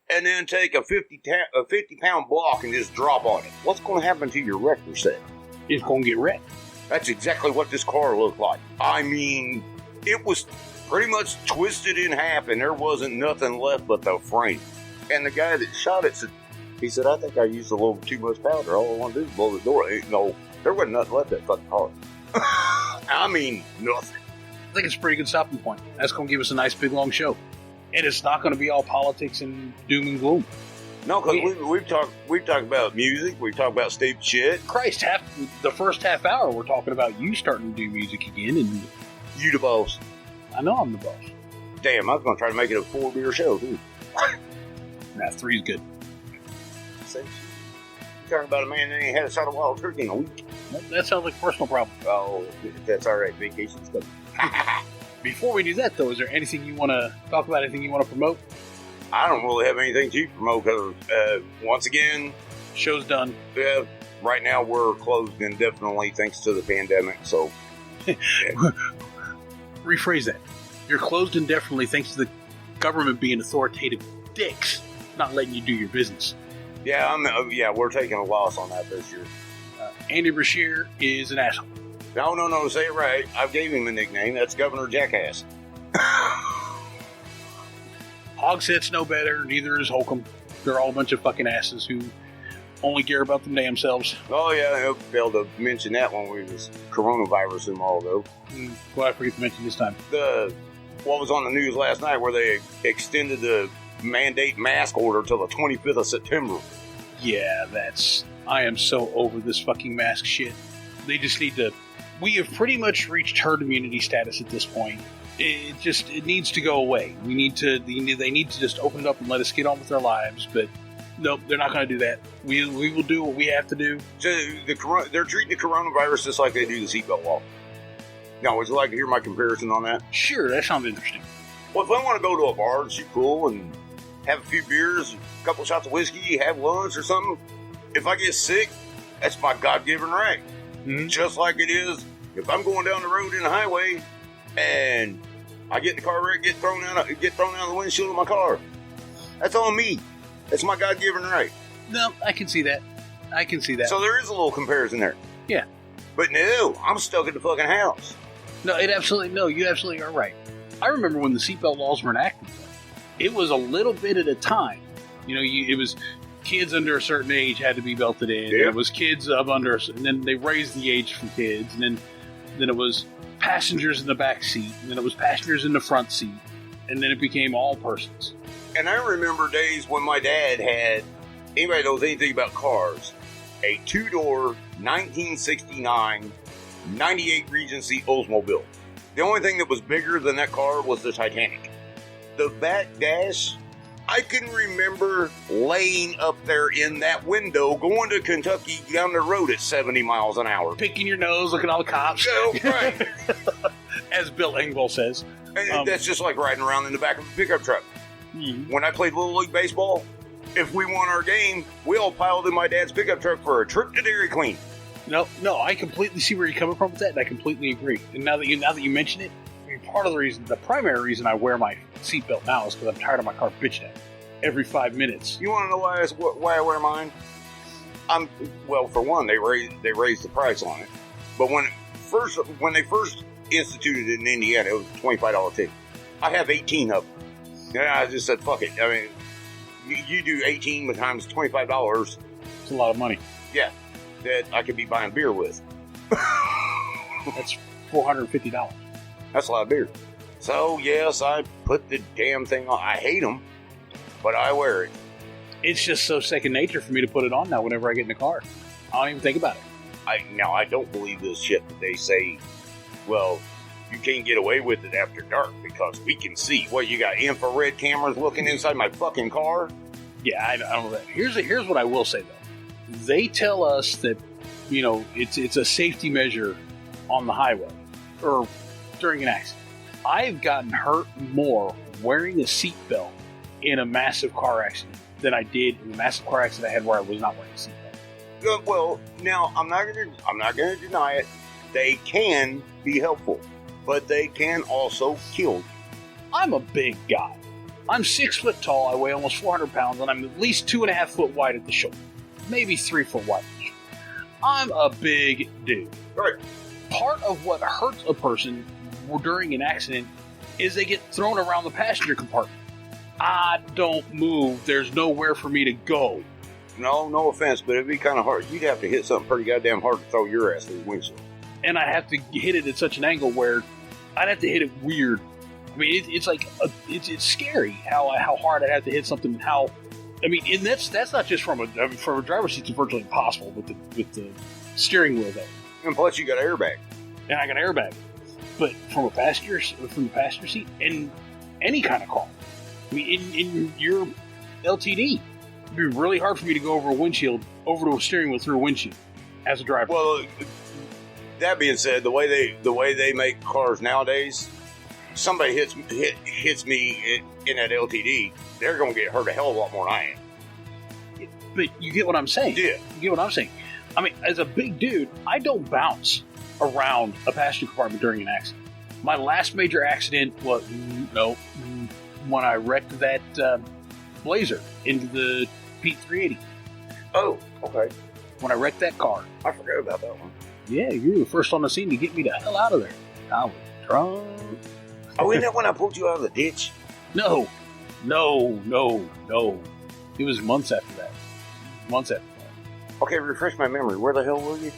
and then take a 50-pound block and just drop on it. What's going to happen to your erector set? It's going to get wrecked. That's exactly what this car looked like. I mean, it was pretty much twisted in half and there wasn't nothing left but the frame. And the guy that shot it said, I think I used a little too much powder. All I want to do is blow the door. No, there wasn't nothing left that fucking car. I mean, nothing. I think it's a pretty good stopping point. That's going to give us a nice big long show. And it's not going to be all politics and doom and gloom. No, because we've talked about music. We've talked about stupid shit. Christ, the first half hour we're talking about you starting to do music again. And you the boss. I know I'm the boss. Damn, I was going to try to make it a 4-beer show, too. Nah, 3's good. You talking about a man that ain't had a shot of wild turkey in a week. That sounds like a personal problem. Oh, that's all right. Vacation's coming. Before we do that, though, is there anything you want to talk about, anything you want to promote? I don't really have anything to promote because, once again... Show's done. Right now we're closed indefinitely thanks to the pandemic, so... Yeah. Rephrase that. You're closed indefinitely thanks to the government being authoritative dicks, not letting you do your business. Yeah, we're taking a loss on that this year. Andy Brashear is an asshole. No, say it right. I gave him a nickname. That's Governor Jackass. Hogshead's no better, neither is Holcomb. They're all a bunch of fucking asses who only care about them damn selves. Oh, yeah, I failed to mention that when we was coronavirus a while ago. Well, I forget to mention this time. What was on the news last night where they extended the mandate mask order till the 25th of September. Yeah, I am so over this fucking mask shit. They just need to... We have pretty much reached herd immunity status at this point. It needs to go away. They need to just open it up and let us get on with our lives, but nope, they're not going to do that. We will do what we have to do. They're treating the coronavirus just like they do the seatbelt law. Now, would you like to hear my comparison on that? Sure, that sounds interesting. Well, if I want to go to a bar and shoot pool and have a few beers, a couple shots of whiskey, have lunch or something, if I get sick, that's my God-given right. Mm-hmm. Just like it is if I'm going down the road in the highway and I get in the car wreck, get thrown out of the windshield of my car. That's on me. That's my God-given right. No, I can see that. So there is a little comparison there. Yeah. But no, I'm stuck at the fucking house. No, you absolutely are right. I remember when the seatbelt laws were enacted. It was a little bit at a time. It was kids under a certain age had to be belted in. Yeah. It was kids up under, and then they raised the age for kids, and then it was passengers in the back seat, and then it was passengers in the front seat, and then it became all persons. And I remember days when my dad had, anybody knows anything about cars, a 2-door 1969 98 Regency Oldsmobile. The only thing that was bigger than that car was the Titanic. The back dash, I can remember laying up there in that window going to Kentucky down the road at 70 miles an hour. Picking your nose, looking at all the cops. Oh, right. As Bill Engvall says. And that's just like riding around in the back of a pickup truck. Mm-hmm. When I played Little League Baseball, if we won our game, we all piled in my dad's pickup truck for a trip to Dairy Queen. No, I completely see where you're coming from with that, and I completely agree. And now that you mention it, I mean, part of the primary reason I wear my seatbelt now is because I'm tired of my car bitching at me every 5 minutes. You want to know why I wear mine? For one, they raised the price on it. But when they first instituted it in Indiana, it was a $25 ticket. I have 18 of them. Yeah, I just said, fuck it. I mean, you do 18 times $25. It's a lot of money. Yeah, that I could be buying beer with. That's $450. That's a lot of beer. So, yes, I put the damn thing on. I hate them, but I wear it. It's just so second nature for me to put it on now whenever I get in the car. I don't even think about it. I don't believe this shit that they say, well, you can't get away with it after dark because we can see. What, you got infrared cameras looking inside my fucking car? Yeah, I don't know that. Here's what I will say, though. They tell us that, it's a safety measure on the highway or during an accident. I've gotten hurt more wearing a seatbelt in a massive car accident than I did in the massive car accident I had where I was not wearing a seatbelt. Well, now I'm not going to deny it. They can be helpful, but they can also kill you. I'm a big guy. I'm 6 foot tall. I weigh almost 400 pounds, and I'm at least 2.5 foot wide at the shoulder, maybe 3 foot wide at the shoulder. I'm a big dude. Right. Part of what hurts a person during an accident is they get thrown around the passenger compartment. I don't move. There's nowhere for me to go. No offense, but it'd be kind of hard. You'd have to hit something pretty goddamn hard to throw your ass through the windshield. And I'd have to hit it at such an angle where I'd have to hit it weird. I mean, it's like it's scary how hard I'd have to hit something. And that's not just from a driver's seat. It's virtually impossible with the steering wheel there. And plus, you got an airbag. And I got an airbag. But from the passenger seat in any kind of car. I mean, in your LTD, it'd be really hard for me to go over to a steering wheel through a windshield as a driver. Well, that being said, the way they make cars nowadays, somebody hits me in that LTD, they're going to get hurt a hell of a lot more than I am. But you get what I'm saying. Yeah. You get what I'm saying. I mean, as a big dude, I don't bounce around a passenger compartment during an accident. My last major accident was when I wrecked that Blazer into the Pete 380. Oh, okay. When I wrecked that car. I forgot about that one. Yeah, you were the first on the scene to get me the hell out of there. I was drunk. Oh, isn't that when I pulled you out of the ditch? No. It was months after that. Okay, refresh my memory. Where the hell were you?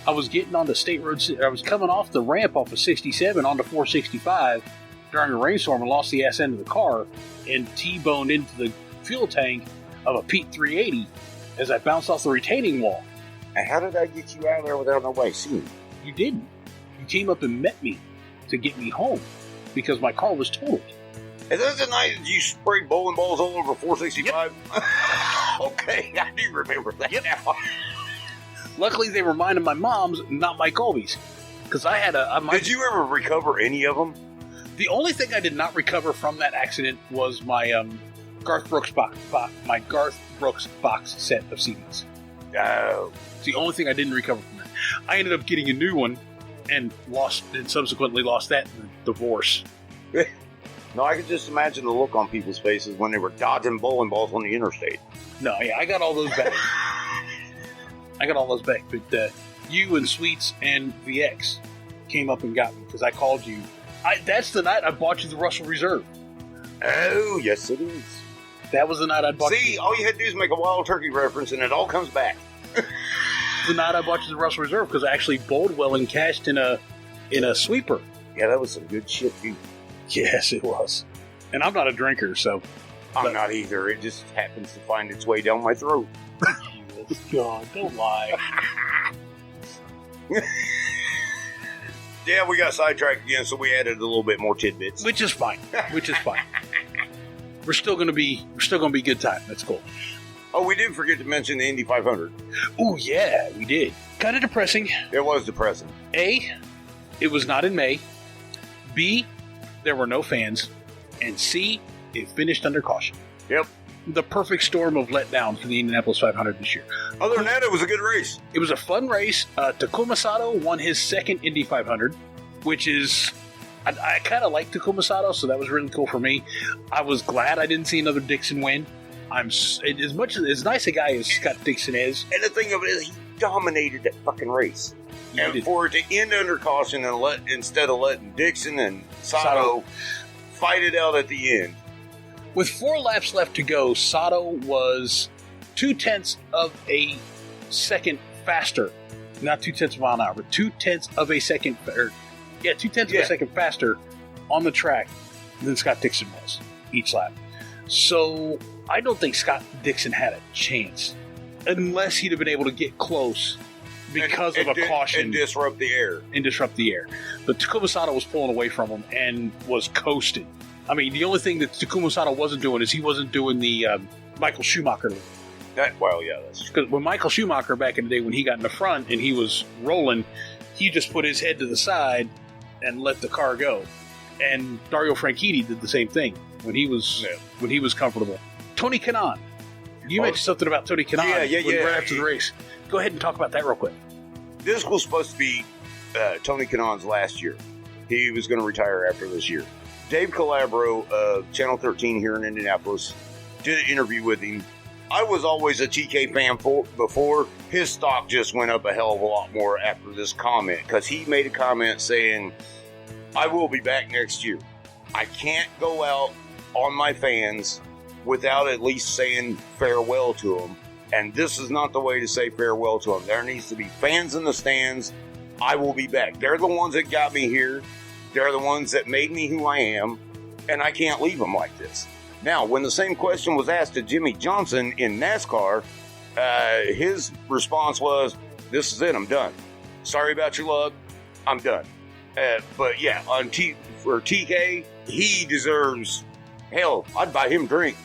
I was getting onto State Road. I was coming off the ramp off of 67 onto 465 during a rainstorm and lost the ass end of the car and T-boned into the fuel tank of a Pete 380 as I bounced off the retaining wall. And how did I get you out of there without nobody seeing you? You didn't. You came up and met me to get me home because my car was totaled. Is that the night that you sprayed bowling balls all over 465? Yep. Okay, I do remember that now. Luckily, they were mine and my mom's, not my Colby's. Because I had Did you ever recover any of them? The only thing I did not recover from that accident was my Garth Brooks box set of CDs. Oh. It's the only thing I didn't recover from that. I ended up getting a new one and subsequently lost that in the divorce. No, I could just imagine the look on people's faces when they were dodging bowling balls on the interstate. No, yeah, I got all those back. But you and Sweets and the X came up and got me because I called you. That's the night I bought you the Russell Reserve. Oh, yes it is. That was the night I bought you. See, all you had to do is make a Wild Turkey reference and it all comes back. The night I bought you the Russell Reserve because I actually bowled well and cashed in a sweeper. Yeah, that was some good shit, dude. Yes, it was. And I'm not a drinker, so... I'm not either. It just happens to find its way down my throat. God, don't lie. Yeah, we got sidetracked again, so we added a little bit more tidbits. Which is fine. We're still gonna be good time. That's cool. Oh, we did forget to mention the Indy 500. Oh, yeah, we did. Kind of depressing. It was depressing. A, it was not in May. B, there were no fans, and C, it finished under caution. Yep. The perfect storm of letdown for the Indianapolis 500 this year. Other than that, it was a good race. It was a fun race. Takuma Sato won his second Indy 500, which is... I kind of like Takuma Sato, so that was really cool for me. I was glad I didn't see another Dixon win. As nice a guy as Scott Dixon is. And the thing of it is, he dominated that fucking race. And for it to end under caution and instead of letting Dixon and Sato fight it out at the end. With 4 laps left to go, Sato was 0.2 of a second faster. Not 0.2 of a mile an hour, but 0.2 of a second. 0.2 of a second faster on the track than Scott Dixon was each lap. So I don't think Scott Dixon had a chance unless he'd have been able to get close because of a caution and disrupt the air. But Takuma Sato was pulling away from him and was coasting. I mean, the only thing that Takuma Sato wasn't doing is he wasn't doing the Michael Schumacher lead. That's because when Michael Schumacher back in the day, when he got in the front and he was rolling, he just put his head to the side and let the car go. And Dario Franchitti did the same thing when he was comfortable. Tony Kanaan. You mentioned something about Tony Kanaan right after the race. Go ahead and talk about that real quick. This was supposed to be Tony Kanaan's last year. He was going to retire after this year. Dave Calabro of Channel 13 here in Indianapolis did an interview with him. I was always a TK fan before. His stock just went up a hell of a lot more after this comment, because he made a comment saying, I will be back next year. I can't go out on my fans without at least saying farewell to them. And this is not the way to say farewell to them. There needs to be fans in the stands. I will be back. They're the ones that got me here. They're the ones that made me who I am. And I can't leave them like this. Now, when the same question was asked to Jimmy Johnson in NASCAR, his response was, this is it, I'm done. Sorry about your luck, I'm done. But yeah, for TK, he deserves, hell, I'd buy him a drink.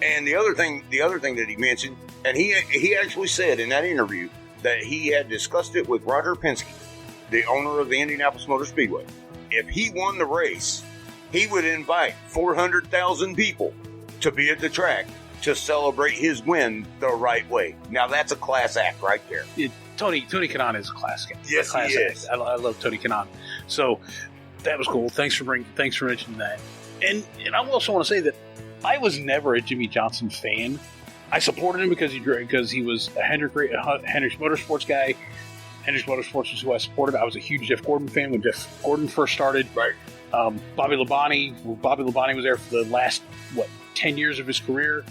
And the other thing that he mentioned, and he actually said in that interview that he had discussed it with Roger Penske, the owner of the Indianapolis Motor Speedway. If he won the race, he would invite 400,000 people to be at the track to celebrate his win the right way. Now that's a class act right there. Tony Kanaan is a class guy. Yes, he is. I love Tony Kanaan. So that was cool. Thanks for mentioning that. And I also want to say that I was never a Jimmy Johnson fan. I supported him because he was a Hendrick Motorsports guy. Hendrick Motorsports is who I supported. I was a huge Jeff Gordon fan when Jeff Gordon first started. Right. Bobby Labonte was there for the last 10 years of his career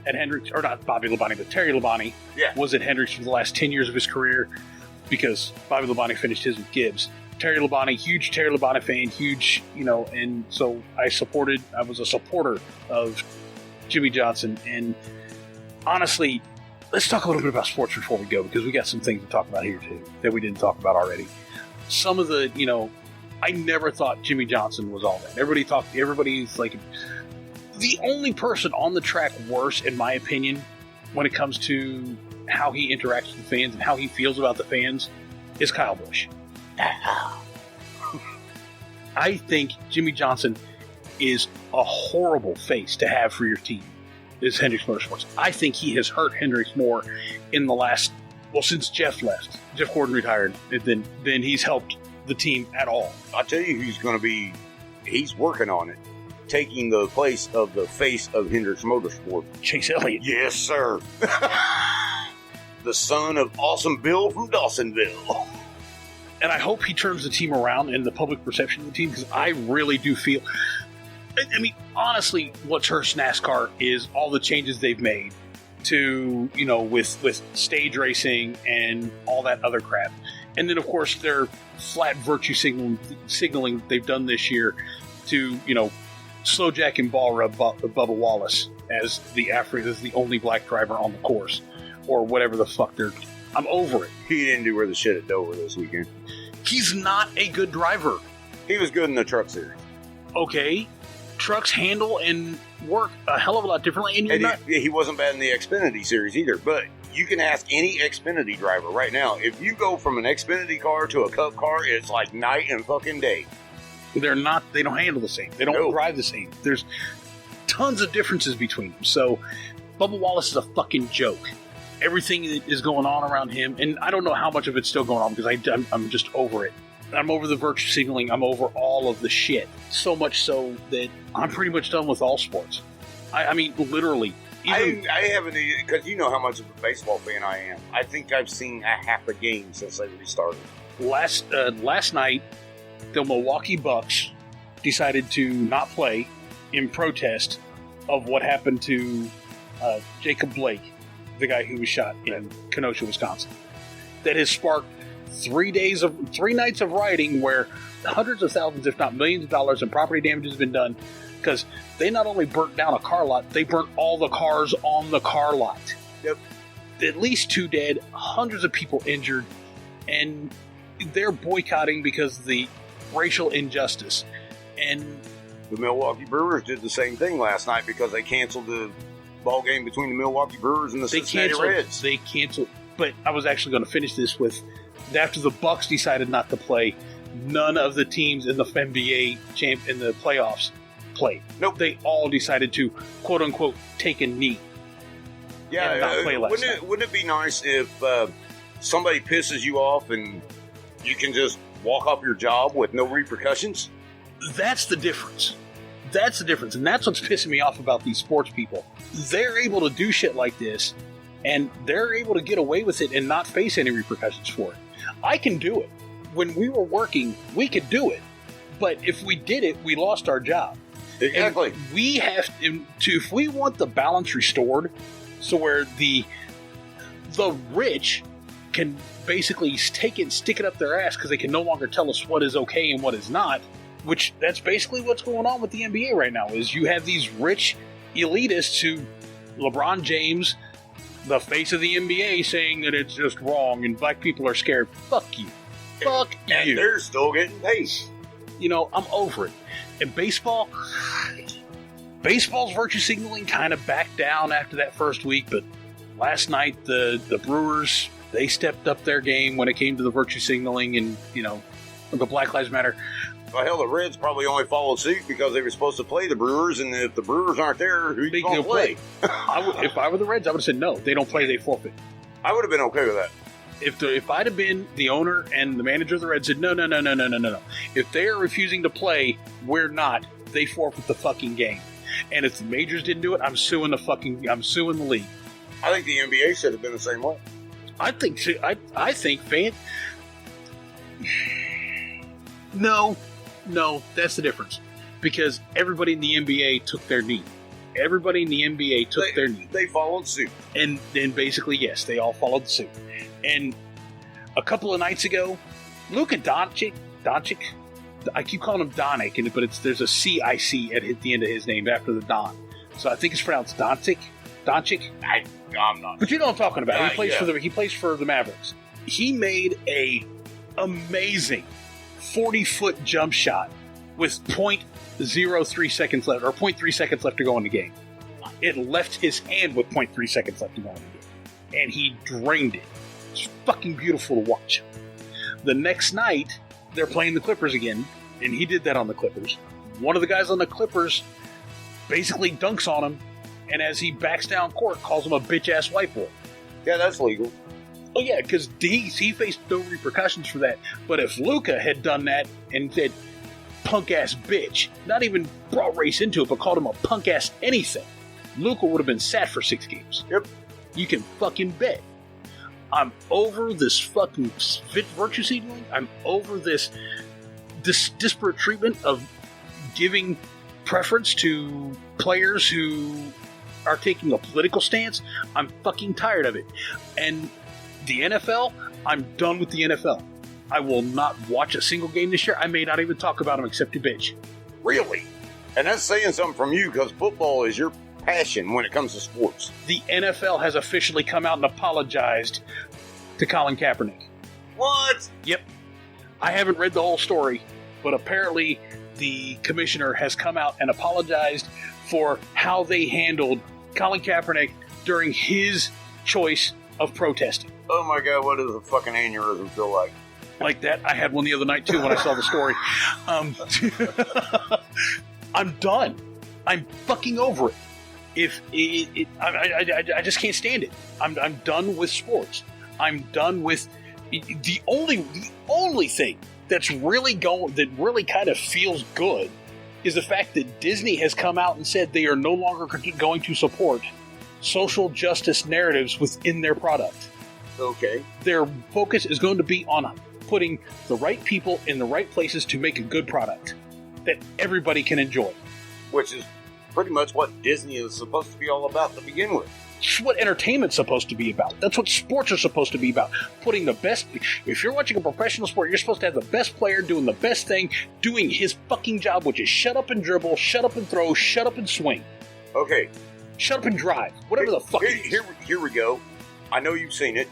at Hendricks, or not Bobby Labonte, but Terry Labonte was at Hendricks for the last 10 years of his career, because Bobby Labonte finished his with Gibbs. Terry Labonte, huge Terry Labonte fan, huge, and so I was a supporter of Jimmy Johnson. And honestly, let's talk a little bit about sports before we go, because we got some things to talk about here too that we didn't talk about already. Some of the, I never thought Jimmy Johnson was all that. Everybody's like, the only person on the track worse, in my opinion, when it comes to how he interacts with fans and how he feels about the fans, is Kyle Busch. I think Jimmy Johnson is a horrible face to have for your team, is Hendricks Motorsports. I think he has hurt Hendricks more in the last, since Jeff left. Jeff Gordon retired, than he's helped the team at all. I'll tell you who's going to be, he's working on it, taking the place of the face of Hendricks Motorsport. Chase Elliott. Yes, sir. The son of Awesome Bill from Dawsonville. And I hope he turns the team around and the public perception of the team, because I really do feel... I mean, honestly, what's hurt NASCAR is all the changes they've made to, with stage racing and all that other crap. And then, of course, their flat virtue signaling they've done this year to, slow jack and ball rub Bubba Wallace as the only black driver on the course, or whatever the fuck they're... I'm over it. He didn't do where the shit at Dover this weekend. He's not a good driver. He was good in the truck series. Okay. Trucks handle and work a hell of a lot differently. And he wasn't bad in the Xfinity series either. But you can ask any Xfinity driver right now, if you go from an Xfinity car to a Cup car, it's like night and fucking day. They're not. They don't handle the same. They don't drive the same. There's tons of differences between them. So, Bubba Wallace is a fucking joke. Everything that is going on around him, and I don't know how much of it's still going on because I'm just over it. I'm over the virtue signaling. I'm over all of the shit. So much so that I'm pretty much done with all sports. I mean, literally. I haven't, because you know how much of a baseball fan I am. I think I've seen a half a game since they restarted. Last night, the Milwaukee Bucks decided to not play in protest of what happened to Jacob Blake, the guy who was shot in Kenosha, Wisconsin. That has sparked 3 nights of rioting where hundreds of thousands, if not millions of dollars in property damage has been done because they not only burnt down a car lot, they burnt all the cars on the car lot. Yep. At least 2 dead, hundreds of people injured, and they're boycotting because of the racial injustice. And the Milwaukee Brewers did the same thing last night because they canceled the ball game between the Milwaukee Brewers and the Cincinnati Reds. They canceled. But I was actually going to finish this with, after the Bucks decided not to play, none of the teams in the NBA in the playoffs played. Nope. They all decided to, quote unquote, take a knee. Yeah, and not play last night. Wouldn't it be nice if somebody pisses you off and you can just walk off your job with no repercussions? That's the difference. That's the difference. And that's what's pissing me off about these sports people. They're able to do shit like this, and they're able to get away with it and not face any repercussions for it. I can do it. When we were working, we could do it. But if we did it, we lost our job. Exactly. And we have to, if we want the balance restored, so where the rich can basically take it and stick it up their ass because they can no longer tell us what is okay and what is not, which that's basically what's going on with the NBA right now, is you have these rich elitists who, LeBron James, the face of the NBA, saying that it's just wrong and black people are scared. Fuck you. Fuck you. And they're still getting paid. You know, I'm over it. And baseball's virtue signaling kind of backed down after that first week, but last night the Brewers, they stepped up their game when it came to the virtue signaling and, you know, the Black Lives Matter. Well, hell, the Reds probably only followed suit because they were supposed to play the Brewers, and if the Brewers aren't there, who you going to play? If I were the Reds, I would have said no. They don't play, they forfeit. I would have been okay with that. If I'd have been the owner and the manager of the Reds said, no. If they are refusing to play, we're not. They forfeit the fucking game. And if the majors didn't do it, I'm suing the league. I think the NBA should have been the same way. I think No, that's the difference. Because everybody in the NBA took their knee. Everybody in the NBA took their knee. They followed suit. And basically, yes, they all followed suit. And a couple of nights ago, Luka Doncic, I keep calling him Doncic, but there's a C-I-C at the end of his name after the Don. So I think it's pronounced Doncic. I'm not. But you know what I'm talking about. He plays for the Mavericks. He made a amazing 40-foot jump shot with 0.03 seconds left, or 0.3 seconds left to go in the game. It left his hand with 0.3 seconds left to go in the game. And he drained it. It's fucking beautiful to watch. The next night, they're playing the Clippers again, and he did that on the Clippers. One of the guys on the Clippers basically dunks on him, and as he backs down court, calls him a bitch-ass white boy. Yeah, that's legal. Oh, yeah, because he faced no repercussions for that. But if Luka had done that and said, punk-ass bitch, not even brought race into it, but called him a punk-ass anything, Luka would have been sat for 6 games. Yep. You can fucking bet. I'm over this fucking virtue signaling. I'm over this disparate treatment of giving preference to players who are taking a political stance. I'm fucking tired of it. And the NFL, I'm done with the NFL. I will not watch a single game this year. I may not even talk about them except to bitch. Really? And that's saying something from you, because football is your passion when it comes to sports. The NFL has officially come out and apologized to Colin Kaepernick. What? Yep. I haven't read the whole story, but apparently the commissioner has come out and apologized for how they handled Colin Kaepernick during his choice of protesting. Oh my God, what does a fucking aneurysm feel like? like that. I had one the other night too when I saw the story. I'm done. I'm fucking over it. I just can't stand it. I'm done with sports. I'm done with the only thing that's really that really kind of feels good is the fact that Disney has come out and said they are no longer going to support social justice narratives within their product. Okay. Their focus is going to be on putting the right people in the right places to make a good product that everybody can enjoy. Which is pretty much what Disney is supposed to be all about to begin with. It's what entertainment's supposed to be about. That's what sports are supposed to be about. Putting the best... If you're watching a professional sport, you're supposed to have the best player doing the best thing, doing his fucking job, which is shut up and dribble, shut up and throw, shut up and swing. Okay. Shut up and drive. Whatever the fuck it is. Here we go. I know you've seen it.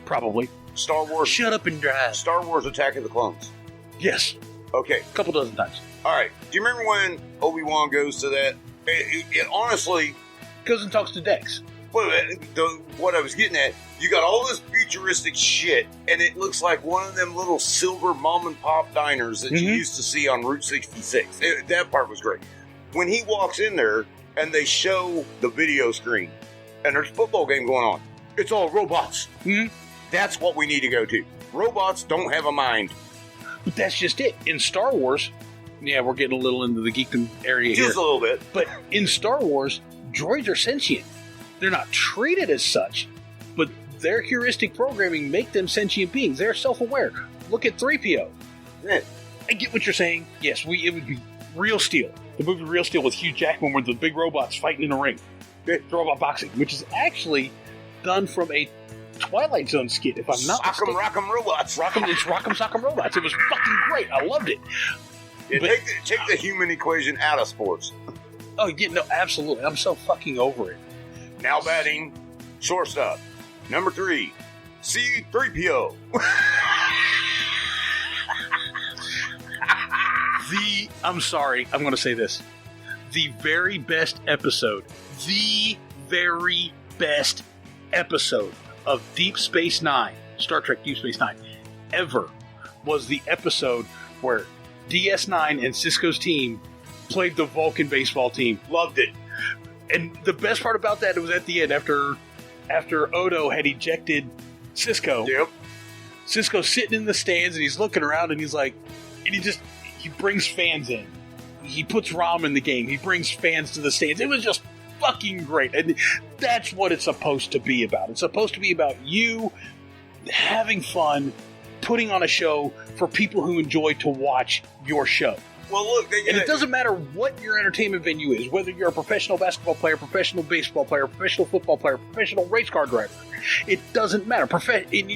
Probably. Star Wars. Shut up and drive. Star Wars Attack of the Clones. Yes. Okay. A couple dozen times. All right. Do you remember when Obi-Wan goes to that? It honestly... Goes and talks to Dex. What I was getting at, you got all this futuristic shit, and it looks like one of them little silver mom-and-pop diners that you used to see on Route 66. That part was great. When he walks in there, and they show the video screen, and there's a football game going on, it's all robots. Mm-hmm. That's what we need to go to. Robots don't have a mind. But that's just it. In Star Wars, yeah, we're getting a little into the geekdom area here. Just a little bit. But in Star Wars, droids are sentient. They're not treated as such, but their heuristic programming make them sentient beings. They're self-aware. Look at 3PO. Yeah. I get what you're saying. Yes, it would be Real Steel. The movie Real Steel with Hugh Jackman where the big robots fighting in a ring. Robot boxing, which is actually done from a Twilight Zone skit, if I'm not mistaken. Rock'em Robots. It's Rock'em Sock'em Robots. It was fucking great. I loved it. Yeah, take the human equation out of sports. Oh, yeah, no, absolutely. I'm so fucking over it. Now batting, shortstop. Number 3, C-3PO. I'm sorry, I'm going to say this. The very best episode of Deep Space Nine, Star Trek Deep Space Nine, ever was the episode where DS9 and Sisko's team played the Vulcan baseball team. Loved it. And the best part about that, it was at the end after Odo had ejected Sisko. Yep. Sisko's sitting in the stands and he's looking around and he's like, and he brings fans in. He puts Rom in the game. He brings fans to the stands. It was just fucking great. And that's what it's supposed to be about. It's supposed to be about you having fun, putting on a show for people who enjoy to watch your show. Well, look, and it doesn't matter what your entertainment venue is, whether you're a professional basketball player, professional baseball player, professional football player, professional race car driver. It doesn't matter.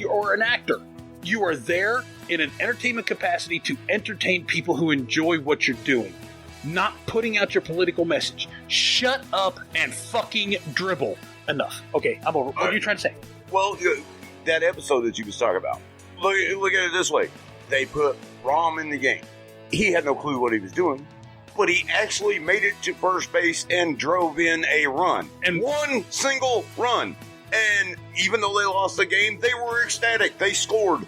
Or an actor. You are there in an entertainment capacity to entertain people who enjoy what you're doing, not putting out your political message. Shut up and fucking dribble. Enough. Okay, I'm over. What are you trying to say? Well, that episode that you was talking about, look at it this way. They put Rom in the game. He had no clue what he was doing, but he actually made it to first base and drove in a run. And one single run. And even though they lost the game, they were ecstatic. They scored.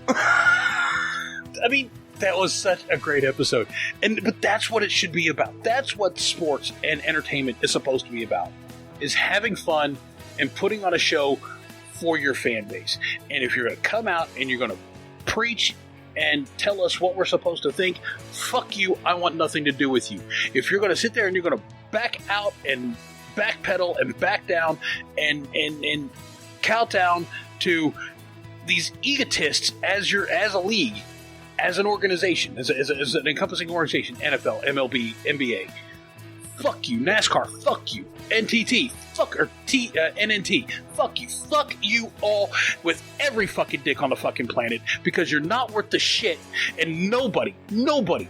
I mean, that was such a great episode. But that's what it should be about. That's what sports and entertainment is supposed to be about, is having fun and putting on a show for your fan base. And if you're going to come out and you're going to preach and tell us what we're supposed to think, fuck you, I want nothing to do with you. If you're going to sit there and you're going to back out and backpedal and back down and kowtow to these egotists as a league, as an organization, as an encompassing organization, NFL, MLB, NBA, fuck you. NASCAR, fuck you. NTT, NNT, fuck you all with every fucking dick on the fucking planet, because you're not worth the shit, and nobody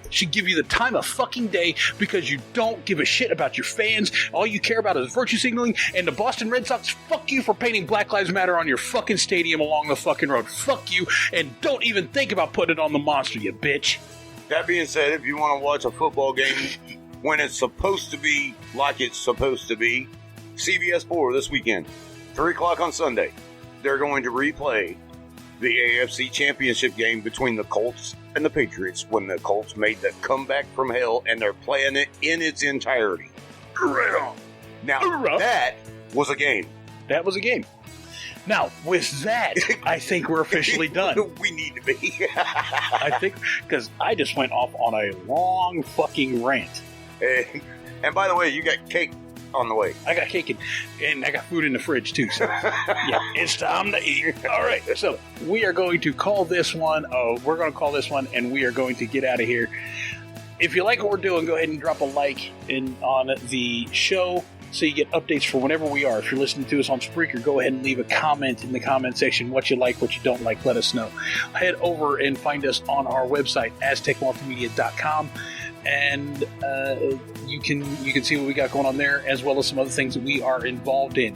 should give you the time of fucking day because you don't give a shit about your fans. All you care about is virtue signaling, and the Boston Red Sox, fuck you for painting Black Lives Matter on your fucking stadium along the fucking road. Fuck you, and don't even think about putting it on the monster, you bitch. That being said, if you want to watch a football game when it's supposed to be like it's supposed to be, CBS 4 this weekend, 3 o'clock on Sunday, they're going to replay the AFC Championship game between the Colts and the Patriots when the Colts made the comeback from hell and they're playing it in its entirety. Right on. Now, that was a game. That was a game. Now, with that, I think we're officially done. We need to be. I think, because I just went off on a long fucking rant. And by the way, you got cake on the way. I got cake and I got food in the fridge too. So, yeah, it's time to eat. All right, so we are going to call this one. We're going to call this one, and we are going to get out of here. If you like what we're doing, go ahead and drop a like on the show so you get updates for whenever we are. If you're listening to us on Spreaker, go ahead and leave a comment in the comment section. What you like, what you don't like, let us know. Head over and find us on our website, aztecmultimedia.com. And you can see what we got going on there, as well as some other things that we are involved in.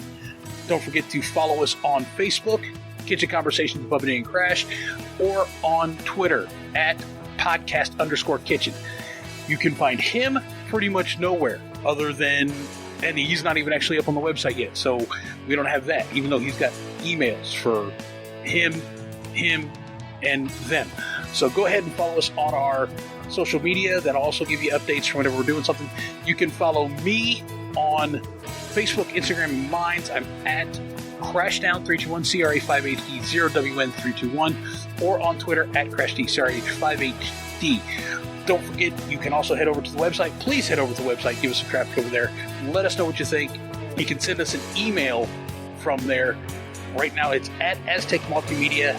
Don't forget to follow us on Facebook, Kitchen Conversations with Bubba and Crash, or on Twitter at podcast_kitchen. You can find him pretty much nowhere other than, and he's not even actually up on the website yet, so we don't have that, even though he's got emails for him, and them. So go ahead and follow us on our social media. That'll also give you updates for whenever we're doing something. You can follow me on Facebook, Instagram, and Minds. I'm at Crashdown321, CRA5HD0WN321, or on Twitter at CrashD5HD. Don't forget, you can also head over to the website. Please head over to the website. Give us some traffic over there. Let us know what you think. You can send us an email from there. Right now, it's at Aztec Multimedia.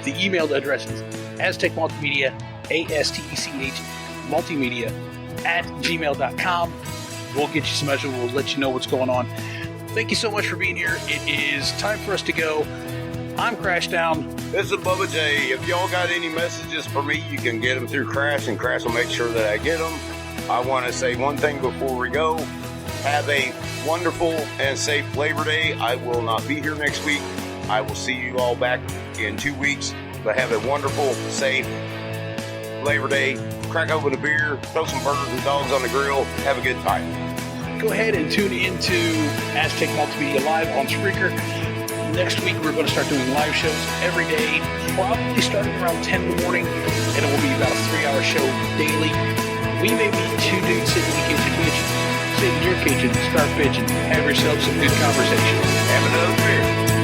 The email address is Aztec Multimedia, ASTECH Multimedia @gmail.com. We'll get you some messages. We'll let you know what's going on. Thank you so much for being here. It is time for us to go. I'm Crashdown. This is Bubba J. If y'all got any messages for me, you can get them through Crash, and Crash will make sure that I get them. I want to say one thing before we go. Have a wonderful and safe Labor Day. I will not be here next week. I will see you all back in 2 weeks. But have a wonderful, safe Labor Day. Crack open a beer, throw some burgers and dogs on the grill. Have a good time. Go ahead and tune into Aztec Multimedia Live on Spreaker. Next week, we're going to start doing live shows every day, probably starting around 10 in the morning, and it will be about a 3-hour show daily. We may be two dudes sitting in the kitchen, sit in your kitchen, start bitching, have yourself some good conversation. Have another beer.